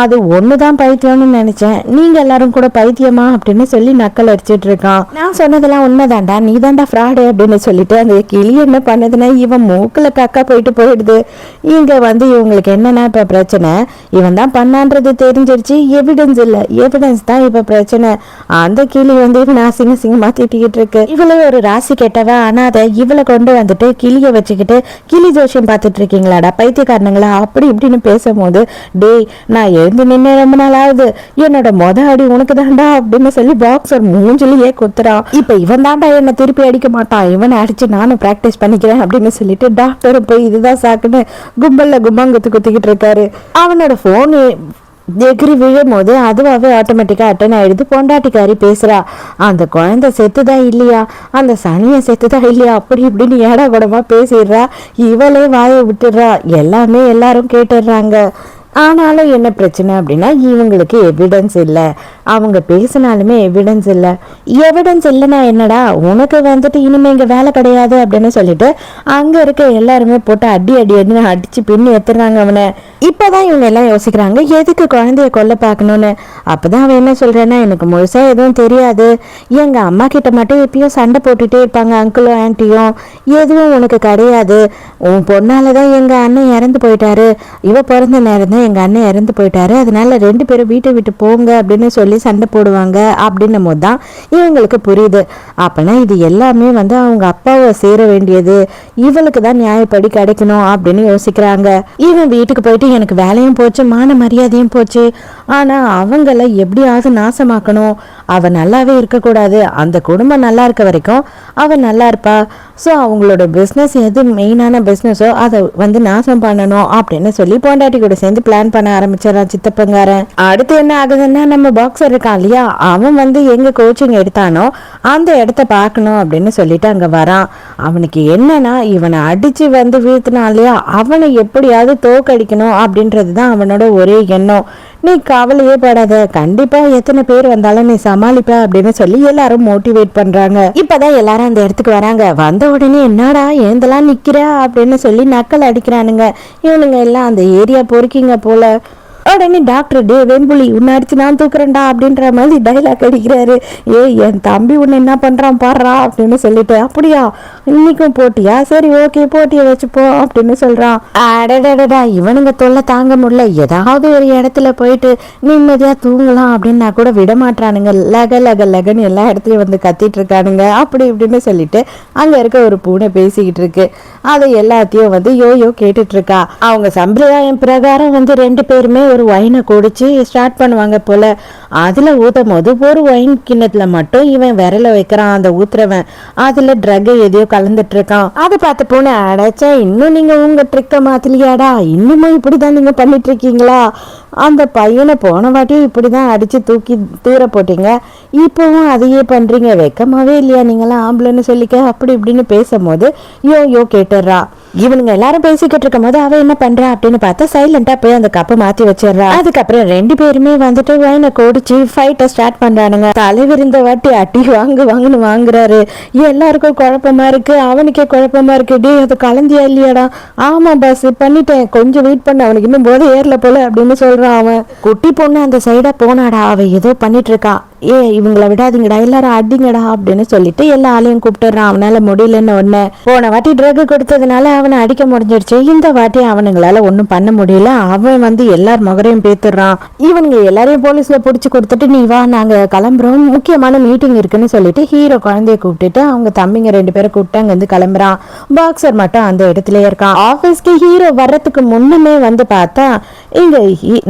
அது ஒன்று தான் பைத்தியம்னு நினச்சேன், நீங்கள் எல்லாரும் கூட பைத்தியமா அப்படின்னு சொல்லி நக்கல் அடிச்சிட்டு இருக்கான். நான் சொன்னதெல்லாம் உண்மைதான்டா, நீ தான்டா ஃப்ராடு அப்படின்னு சொல்லிட்டு அந்த கிளி என்ன பண்ணுதுன்னா இவன் மூக்கில் கக்கா போயிடுது. இங்கே வந்து இவங்களுக்கு என்னன்னா இப்போ பிரச்சனை, இவன் தான் பண்ணான்றது தெரிஞ்சிருச்சு, எவிடன்ஸ் இல்லை, எவிடன்ஸ் தான் இப்போ பிரச்சனை. அந்த கிளி வந்து இவன் சிங்கமா திட்டிக்கிட்டு இருக்கு. இவளே ஒரு ராசி கெட்டவ அனாத, இவளை கொண்டு வந்துட்டு கிளிய வச்சுக்கிட்டு கிளி ஜோஷியம் பார்த்துட்டு இருக்கீங்களாடா பைத்தியக்காரனுங்களா அப்படி இப்படின்னு பேசும்போது, டேய் நான் எழுந்து நின்று ரொம்ப நாள் ஆகுது, என்னோட அடி உனக்கு தாண்டா அப்படின்னு சொல்லி பாக்ஸர் மூஞ்சிலேயே குத்துறான். இப்ப இவன் தாண்டா என்ன திருப்பி அடிக்க மாட்டான், இவனை அடிச்சு நானும் பிராக்டிஸ் பண்ணிக்கிறேன் அப்படின்னு சொல்லிட்டு டாக்டரும் போய் இதுதான் சாக்குன்னு கும்பல்ல குத்திக்கிட்டு இருக்காரு. அவனோட போன் எகிரி விழும் போது அதுவாகவே ஆட்டோமேட்டிக்காக அட்டன் ஆயிடுது. பொண்டாட்டிக்காரி பேசுகிறா, அந்த குழந்தை செத்துதா இல்லையா, அந்த சனியை செத்துதா இல்லையா அப்படி இப்படின்னு ஏடா கூடமா பேசிடுறா. இவளே வாயை விட்டுடுறா, எல்லாரும் கேட்டுடுறாங்க. ஆனாலும் என்ன பிரச்சனை அப்படின்னா இவங்களுக்கு எவிடன்ஸ் இல்லை, அவங்க பேசினாலுமே எவிடன்ஸ் இல்லை. எவிடன்ஸ் இல்லைன்னா என்னடா உனக்கு வந்துட்டு இனிமே இங்கே வேலை கிடையாது அப்படின்னு சொல்லிட்டு அங்கே இருக்க எல்லாருமே போட்டு அடின்னு அடிச்சு பின்னு எடுத்துடுறாங்க அவனை. இப்போதான் இவங்க எல்லாம் யோசிக்கிறாங்க எதுக்கு குழந்தைய கொல்ல பார்க்கணும்னு. அப்போதான் அவன் என்ன சொல்கிறேன்னா, எனக்கு முழுசாக எதுவும் தெரியாது, எங்கள் அம்மா கிட்ட மட்டும் எப்பயும் சண்டை போட்டுகிட்டே இருப்பாங்க அங்கிளும் ஆன்ட்டியும், எதுவும் உனக்கு கிடையாது, உன் பொண்ணால தான் எங்கள் அண்ணன் இறந்து போயிட்டாரு, இவ பிறந்த நேரம் தான் எங்கள் அண்ணன் இறந்து போயிட்டாரு, அதனால 2 பேரும் வீட்டை விட்டு போங்க அப்படின்னு சொல்லி சண்டை போடுவாங்க அப்படின்னும் போது தான் இவங்களுக்கு புரியுது. அப்போனா இது எல்லாமே வந்து அவங்க அப்பாவை சேர வேண்டியது, இவளுக்கு தான் நியாயப்படி கிடைக்கணும் அப்படின்னு யோசிக்கிறாங்க. இவன் வீட்டுக்கு போயிட்டு எனக்கு வேலையும் போச்சு, மான மரியாதையும் போச்சு, ஆனால் அவங்கள எப்படியாவது நாசமாக்கணும், அவள் நல்லாவே இருக்கக்கூடாது, அந்த குடும்பம் நல்லா இருக்க வரைக்கும் அவள் நல்லா இருப்பா, ஸோ அவங்களோட பிஸ்னஸ் எது மெயினான பிஸ்னஸோ அதை வந்து நாசம் பண்ணணும் அப்படின்னு சொல்லி பொண்டாட்டி கூட சேர்ந்து பிளான் பண்ண ஆரம்பிச்சிடறான் சித்தப்பங்காரன். அடுத்து என்ன ஆகுதுன்னா, நம்ம பாக்ஸர் இருக்கான் இல்லையா, அவன் வந்து எங்கே கோச்சிங் எடுத்தானோ அந்த இடத்த பார்க்கணும் அப்படின்னு சொல்லிட்டு அங்கே வரான். அவனுக்கு என்னன்னா இவனை அடித்து வந்து வீழ்த்தினான் இல்லையா, அவனை எப்படியாவது தோக்கடிக்கணும் அப்படின்றது தான் அவனோட ஒரே எண்ணம். நீ கவலையே படாத, கண்டிப்பா எத்தனை பேர் வந்தாலும் நீ சமாளிப்ப அப்படின்னு சொல்லி எல்லாரும் மோட்டிவேட் பண்றாங்க. இப்பதான் எல்லாரும் அந்த இடத்துக்கு வராங்க. வந்த உடனே என்னடா ஏந்தெல்லாம் நிக்கிற அப்படின்னு சொல்லி நக்கல் அடிக்கிறானுங்க. இவனுங்க எல்லாம் அந்த ஏரியா பொறுக்கிங்க போல. உடனே டாக்டர் டே வெம்புலி உன்னை அடிச்சு நான் தூக்குறேன்டா அப்படின்ற மாதிரி டைலாக் அடிக்கிறாரு. என் தம்பி உன்னை என்ன பண்றான் பாடுறா அப்படின்னு சொல்லிட்டு, அப்படியா இன்னைக்கும் போட்டியா, சரி ஓகே போட்டியை வச்சுப்போ அப்படின்னு சொல்றான். அடடடா இவனுங்க தொல்லை தாங்க முடியல, ஏதாவது ஒரு இடத்துல போயிட்டு நிம்மதியா தூங்கலாம் அப்படின்னு நான் கூட விட மாட்டானுங்க, லகன்னு எல்லா இடத்துலயும் வந்து கத்திட்டு இருக்கானுங்க அப்படி இப்படின்னு சொல்லிட்டு அங்க இருக்க ஒரு பூனை பேசிக்கிட்டு இருக்கு. அதை எல்லாத்தையும் வந்து யோயோ கேட்டுட்டு இருக்கா. அவங்க சம்பிரதாயம் பிரகாரம் வந்து 2 பேருமே ஒரு ஒயினை குடிச்சு ஸ்டார்ட் பண்ணுவாங்க போல. அதுல ஊத்தும் போது ஒரு ஒயின் கிண்ணத்துல மட்டும் இவன் விரல வைக்கிறான். அந்த ஊத்துறவன் அதுல ட்ரக் எதையோ கலந்துட்டு இருக்கான். அதை பார்த்து போன அடைச்சா, இன்னும் நீங்க உங்க ட்ரிக்க மாத்தலையாடா, இன்னுமும் இப்படிதான் நீங்க பண்ணிட்டு இருக்கீங்களா, அந்த பையனை போன வாட்டியும் இப்படிதான் அடிச்சு தூக்கி தூர போட்டீங்க, இப்பவும் அதையே பண்றீங்க, வெக்கமாவே இல்லையா நீங்களாம் ஆம்பளைன்னு சொல்லிக்க அப்படி இப்படின்னு பேசும்போது யோ கேட்டுறா. இவனுங்க எல்லாரும் பேசிக்கிட்டு இருக்கும் போது அவ என்ன பண்றா அப்படின்னு பார்த்தா சைலண்டா போய் அந்த கப்பை மாத்தி வச்சிடறா. அதுக்கப்புறம் 2 பேருமே வந்துட்டு வைனை கோடிச்சு ஃபைட்டை ஸ்டார்ட் பண்றானுங்க. தலைவர் இந்த வாட்டி அட்டி வாங்குன்னு வாங்குறாரு. எல்லாருக்கும் குழப்பமா இருக்கு, அவனுக்கே குழப்பமா இருக்கு. டே அது கலந்தியா இல்லையாடா, ஆமா பாஸ் பண்ணிட்டேன், கொஞ்சம் வெயிட் பண்ண, அவனுக்கு இன்னும் போத ஏறல போல அப்படின்னு சொல்றான் அவன். குட்டி பொண்ணு அந்த சைடா போனாடா, அவ ஏதோ பண்ணிட்டு இருக்கா, இவங்களை விடாதீங்கடா எல்லாரும் அடிங்கடா அப்படின்னு சொல்லிட்டு எல்லா ஆளையும் கூப்பிட்டுறான். அவனால முடியலன்னு ஒண்ணு. போன வாட்டி ட்ரக் கொடுத்ததுனால அவனை அடிக்க முடிஞ்சிருச்சு, இந்த வாட்டி அவனுங்களால ஒன்னும் பண்ண முடியல. அவன் வந்து எல்லார் முகரையும் பேத்துறான். இவனுங்க எல்லாரையும் போலீஸ்ல புடிச்சு கொடுத்துட்டு நீ வா நாங்க கிளம்புறோம், முக்கியமான மீட்டிங் இருக்குன்னு சொல்லிட்டு ஹீரோ குழந்தைய கூப்பிட்டுட்டு அவங்க தம்பிங்க 2 பேரை கூப்பிட்டு அங்க வந்து கிளம்புறான். பாக்ஸர் மட்டும் அந்த இடத்துலயே இருக்கான். ஆபீஸ்க்கு ஹீரோ வர்றதுக்கு முன்னமே வந்து பார்த்தா இங்க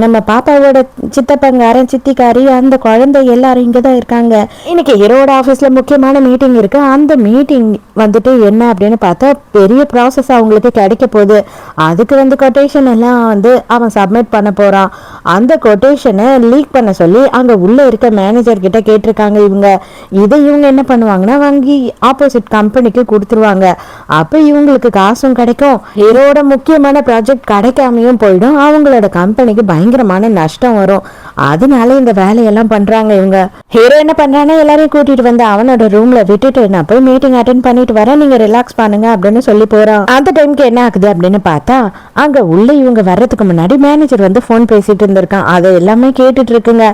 நம்ம பாப்பாவோட சித்தப்பங்காரன் சித்திக்காரி அந்த குழந்தை எல்லாரும் இங்கதான் இருக்காங்க. இன்னைக்கு ஹீரோட ஆபீஸ்ல முக்கியமான மீட்டிங் இருக்கு. அந்த மீட்டிங் வந்துட்டு என்ன அப்படின்னு பார்த்தா பெரிய ப்ராசஸ் அவங்களுக்கு கிடைக்க போகுது. அதுக்கு வந்து கொட்டேஷன் எல்லாம் வந்து அவன் சப்மிட் பண்ண போறான். அந்த கொட்டேஷனை லீக் பண்ண சொல்லி அங்க உள்ள இருக்க மேனேஜர் கிட்ட கேட்டிருக்காங்க இவங்க. இதை இவங்க என்ன பண்ணுவாங்கன்னா வாங்கி ஆப்போசிட் கம்பெனிக்கு கொடுத்துருவாங்க. அப்ப இவங்களுக்கு காசும் கிடைக்கும், ஹீரோட முக்கியமான ப்ராஜெக்ட் கிடைக்காமையும் போயிடும், அவங்களோட கம்பெனிக்கு பயங்கரமான நஷ்டம் வரும். அதனால இந்த வேலையெல்லாம் பண்றாங்க இவங்க. ஹீரோ என்ன பண்றானா, எல்லாரையும் கூட்டிட்டு வந்து அவனோட ரூம்ல விட்டுட்டு நான் போய் மீட்டிங் அட்டென்ட் பண்ணிட்டு வரேன், நீங்க ரிலாக்ஸ் பண்ணுங்க அப்படின்னு சொல்லி போறான். அந்த டைம்க்கு என்ன ஆகுது அப்படின்னு பார்த்தா அங்க உள்ள இவங்க வர்றதுக்கு முன்னாடி மேனேஜர் வந்து போன் பேசிட்டு இருந்திருக்கான். அதை எல்லாமே கேட்டுட்டு இருக்குங்க.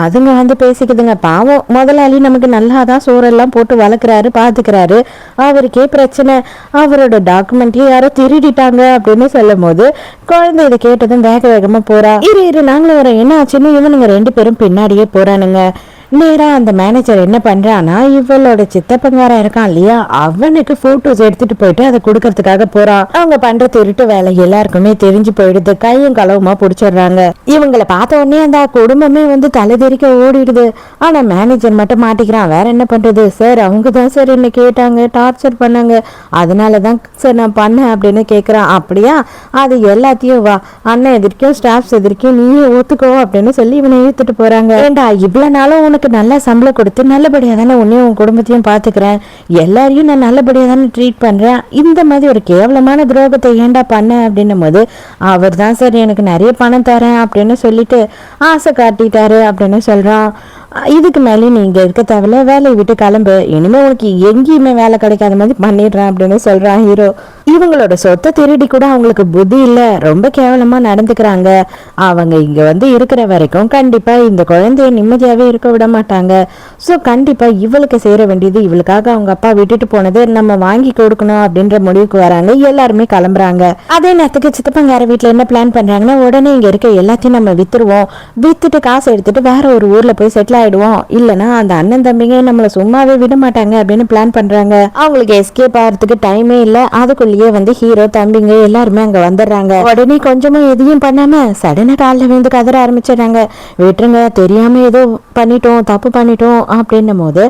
அதுங்க வந்து பேசிக்குதுங்க. பாவம் முதலாளி நமக்கு நல்லாதான் சோறெல்லாம் போட்டு வளர்க்குறாரு, பாத்துக்கிறாரு, அவருக்கே பிரச்சனை, அவரோட டாக்குமெண்ட்டையும் யாரோ திருடிட்டாங்க அப்படின்னு சொல்லும் போது குழந்தை இதை கேட்டதும் வேக வேகமா போறா. இரு நாங்களும் வரோம், என்ன ஆச்சுன்னு இவனுங்க 2 பேரும் பின்னாடியே போறானுங்க. நேரா அந்த மேனேஜர் என்ன பண்றான்னா, இவளோட சித்தப்பங்காரன் இருக்கான் இல்லையா, அவனுக்கு போட்டோஸ் எடுத்துட்டு போயிட்டு அதை கொடுக்கறதுக்காக போறான். அவங்க பண்ற திருட்டு வேலை எல்லாருக்குமே தெரிஞ்சு போயிடுது. கையும் களவுமா புடிச்சிடுறாங்க. இவங்களை பார்த்த உடனே அந்த குடும்பமே வந்து தலைதெறிக்க ஓடிடுது. ஆனா மேனேஜர் மட்டும் மாட்டிக்கிறான். வேற என்ன பண்றது சார், அவங்க தான் சார் என்ன கேட்டாங்க, டார்ச்சர் பண்ணாங்க, அதனாலதான் சார் நான் பண்ணேன் அப்படின்னு கேக்குறான். அப்படியா, அது எல்லாத்தையும் வா அண்ணன் எதிர்க்கும் ஸ்டாஃப்ஸ் எதிர்க்கும் நீயே ஒத்துக்கோ அப்படின்னு சொல்லி இவனை இழுத்துட்டு போறாங்க. ஏண்டா இவ்வளவு நாளும் உனக்கு நல்லா சம்பளம் கொடுத்து நல்லபடியா தானே உன்னையும் உன் குடும்பத்தையும் பாத்துக்கிறேன், எல்லாரையும் நான் நல்லபடியா தானே ட்ரீட் பண்றேன், இந்த மாதிரி ஒரு கேவலமான துரோகத்தை ஏண்டா பண்ண அப்படின்னும் போது அவர் தான் சார் எனக்கு நிறைய பணம் தரேன் அப்படின்னு சொல்லிட்டு ஆசை காட்டிட்டாரு அப்படின்னு சொல்றான். இதுக்கு மேலே நீங்க இருக்க தேவையில்ல, வேலையை விட்டு கிளம்பு, இனிமே உனக்கு எங்கேயுமே வேலை கிடைக்காத மாதிரி பண்ணிடுறேன் அப்படின்னு சொல்றான் ஹீரோ. இவங்களோட சொத்தை திருடி கூட அவங்களுக்கு புத்தி இல்ல, ரொம்ப கேவலமா நடந்துக்கிறாங்க. அவங்க இங்க வந்து இருக்கிற வரைக்கும் கண்டிப்பா இந்த குழந்தைய நிம்மதியாவே இருக்க விட மாட்டாங்க. ஸோ கண்டிப்பா இவளுக்கு சேர வேண்டியது, இவளுக்காக அவங்க அப்பா விட்டுட்டு போனது நம்ம வாங்கி கொடுக்கணும் அப்படின்ற முடிவுக்கு வராங்க. எல்லாருமே கிளம்புறாங்க. அதே நேரத்துக்கு சித்தப்பங்கார வீட்டுல என்ன பிளான் பண்றாங்கன்னா, உடனே இங்க இருக்க எல்லாத்தையும் நம்ம வித்துருவோம், வித்துட்டு காசு எடுத்துட்டு வேற ஒரு ஊர்ல போய் செட்டில் ஆயிடுவோம், இல்லனா அந்த அண்ணன் தம்பிங்க நம்மள சும்மாவே விட மாட்டாங்க அப்படின்னு பிளான் பண்றாங்க. அவங்களுக்கு எஸ்கேப் ஆகிறதுக்கு டைமே இல்ல. அதுக்குள்ளேயே வந்து ஹீரோ தம்பிங்க எல்லாருமே அங்க வந்துடுறாங்க. உடனே கொஞ்சமும் எதையும் பண்ணாம சடனா காலில் விழுந்து கதற ஆரம்பிச்சிடுறாங்க. விட்டுருங்க, தெரியாம ஏதோ பண்ணிட்டோம், தப்பு பண்ணிட்டோம் அப்படின்னும் போது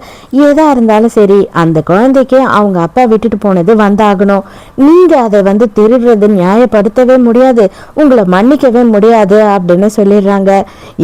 ஏதா இருந்தாலும் சரி அந்த குழந்தைக்கு அவங்க அப்பா விட்டுட்டு போனது வந்தாகணும், நீங்க அதை வந்து திருடுறது நியாயப்படுத்தவே முடியாது, உங்களை மன்னிக்கவே முடியாது அப்படின்னு சொல்லிடுறாங்க.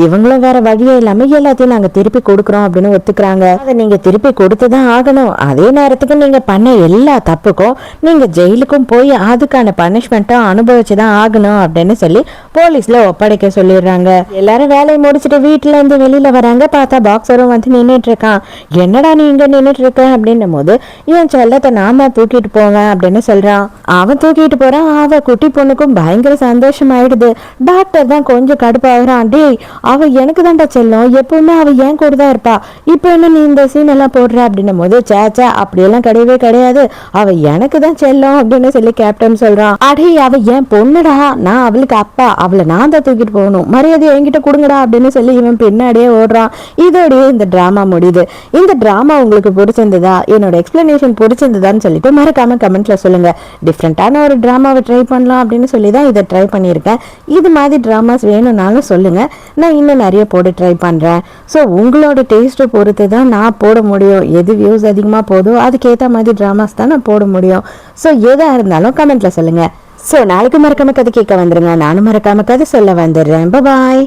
இவங்களும் வேற வழியே இல்லாம எல்லாத்தையும் நாங்க திருப்பி கொடுக்குறோம் அப்படின்னு ஒத்துக்கிறாங்க. அதை நீங்க திருப்பி கொடுத்துதான் ஆகணும், அதே நேரத்துக்கு நீங்க பண்ண எல்லா தப்புக்கும் நீங்க ஜெயிலுக்கும் போய் அதுக்கான பனிஷ்மெண்ட்டும் அனுபவிச்சுதான் ஆகணும் அப்படின்னு சொல்லி போலீஸ்ல ஒப்படைக்க சொல்லிடுறாங்க. எல்லாரும் வேலையை முடிச்சுட்டு வீட்டுல இருந்து வெளியில வராங்க. பார்த்தா பாக்ஸரும் வந்து நின்றுட்டு இருக்கான். என்னடா நீ இங்க நின்றுட்டு இருக்க அப்படின்னும் போது என் செல்லத்தை நாம தூக்கிட்டு போவேன் அப்படின்னு சொல்றான். அவன் தூக்கிட்டு போறான். அவ குட்டி பொண்ணுக்கும் பயங்கர சந்தோஷம் ஆயிடுது. டாக்டர் தான் கொஞ்சம் கடுப்பாகிறான். டேய், அவ எனக்கு தான்டா செல்லும், எப்பவுமே அவ ஏன் கூட தான் இருப்பா, இப்ப என்ன நீ இந்த சீன் எல்லாம் போடுற அப்படின்னும் போது சேச்சா அப்படியெல்லாம் கிடையவே கிடையாது, அவ எனக்கு தான் செல்லும் அப்படின்னு சொல்லி கேப்டன் சொல்றான். அடே, அவ என் பொண்ணுடா, நான் அவளுக்கு அப்பா, அவளை நான் தான் தூக்கிட்டு போகணும், மரியாதை என்கிட்ட கொடுங்கடா அப்படின்னு சொல்லி இவன் பின்னாடியே ஓடுறான். இதோடய இந்த டிராமா முடியுது. இந்த டிராமா உங்களுக்கு பிடிச்சிருந்ததா, என்னோட எக்ஸ்பிளனேஷன் பிடிச்சிருந்ததான்னு சொல்லிட்டு மறக்காம கமெண்ட்ல சொல்லுங்க. டிஃப்ரெண்டான ஒரு டிராமாவை ட்ரை பண்ணலாம் அப்படின்னு சொல்லி தான் இதை ட்ரை பண்ணியிருக்கேன். இது மாதிரி டிராமாஸ் வேணும்னாலும் சொல்லுங்க, நான் இன்னும் நிறைய போட ட்ரை பண்றேன். ஸோ உங்களோட டேஸ்ட்டை பொறுத்து தான் நான் போட முடியும். எது வியூஸ் அதிகமாக போதோ அதுக்கேற்ற மாதிரி டிராமாஸ் தான் நான் போட முடியும். ஸோ எதாக இருந்தாலும் கமெண்ட்ல சொல்லுங்க. ஸோ நாளைக்கு மறக்காம கதை கேட்க வந்துருங்க, நானும் மறக்காம கதை சொல்ல வந்துடுறேன். பாய்.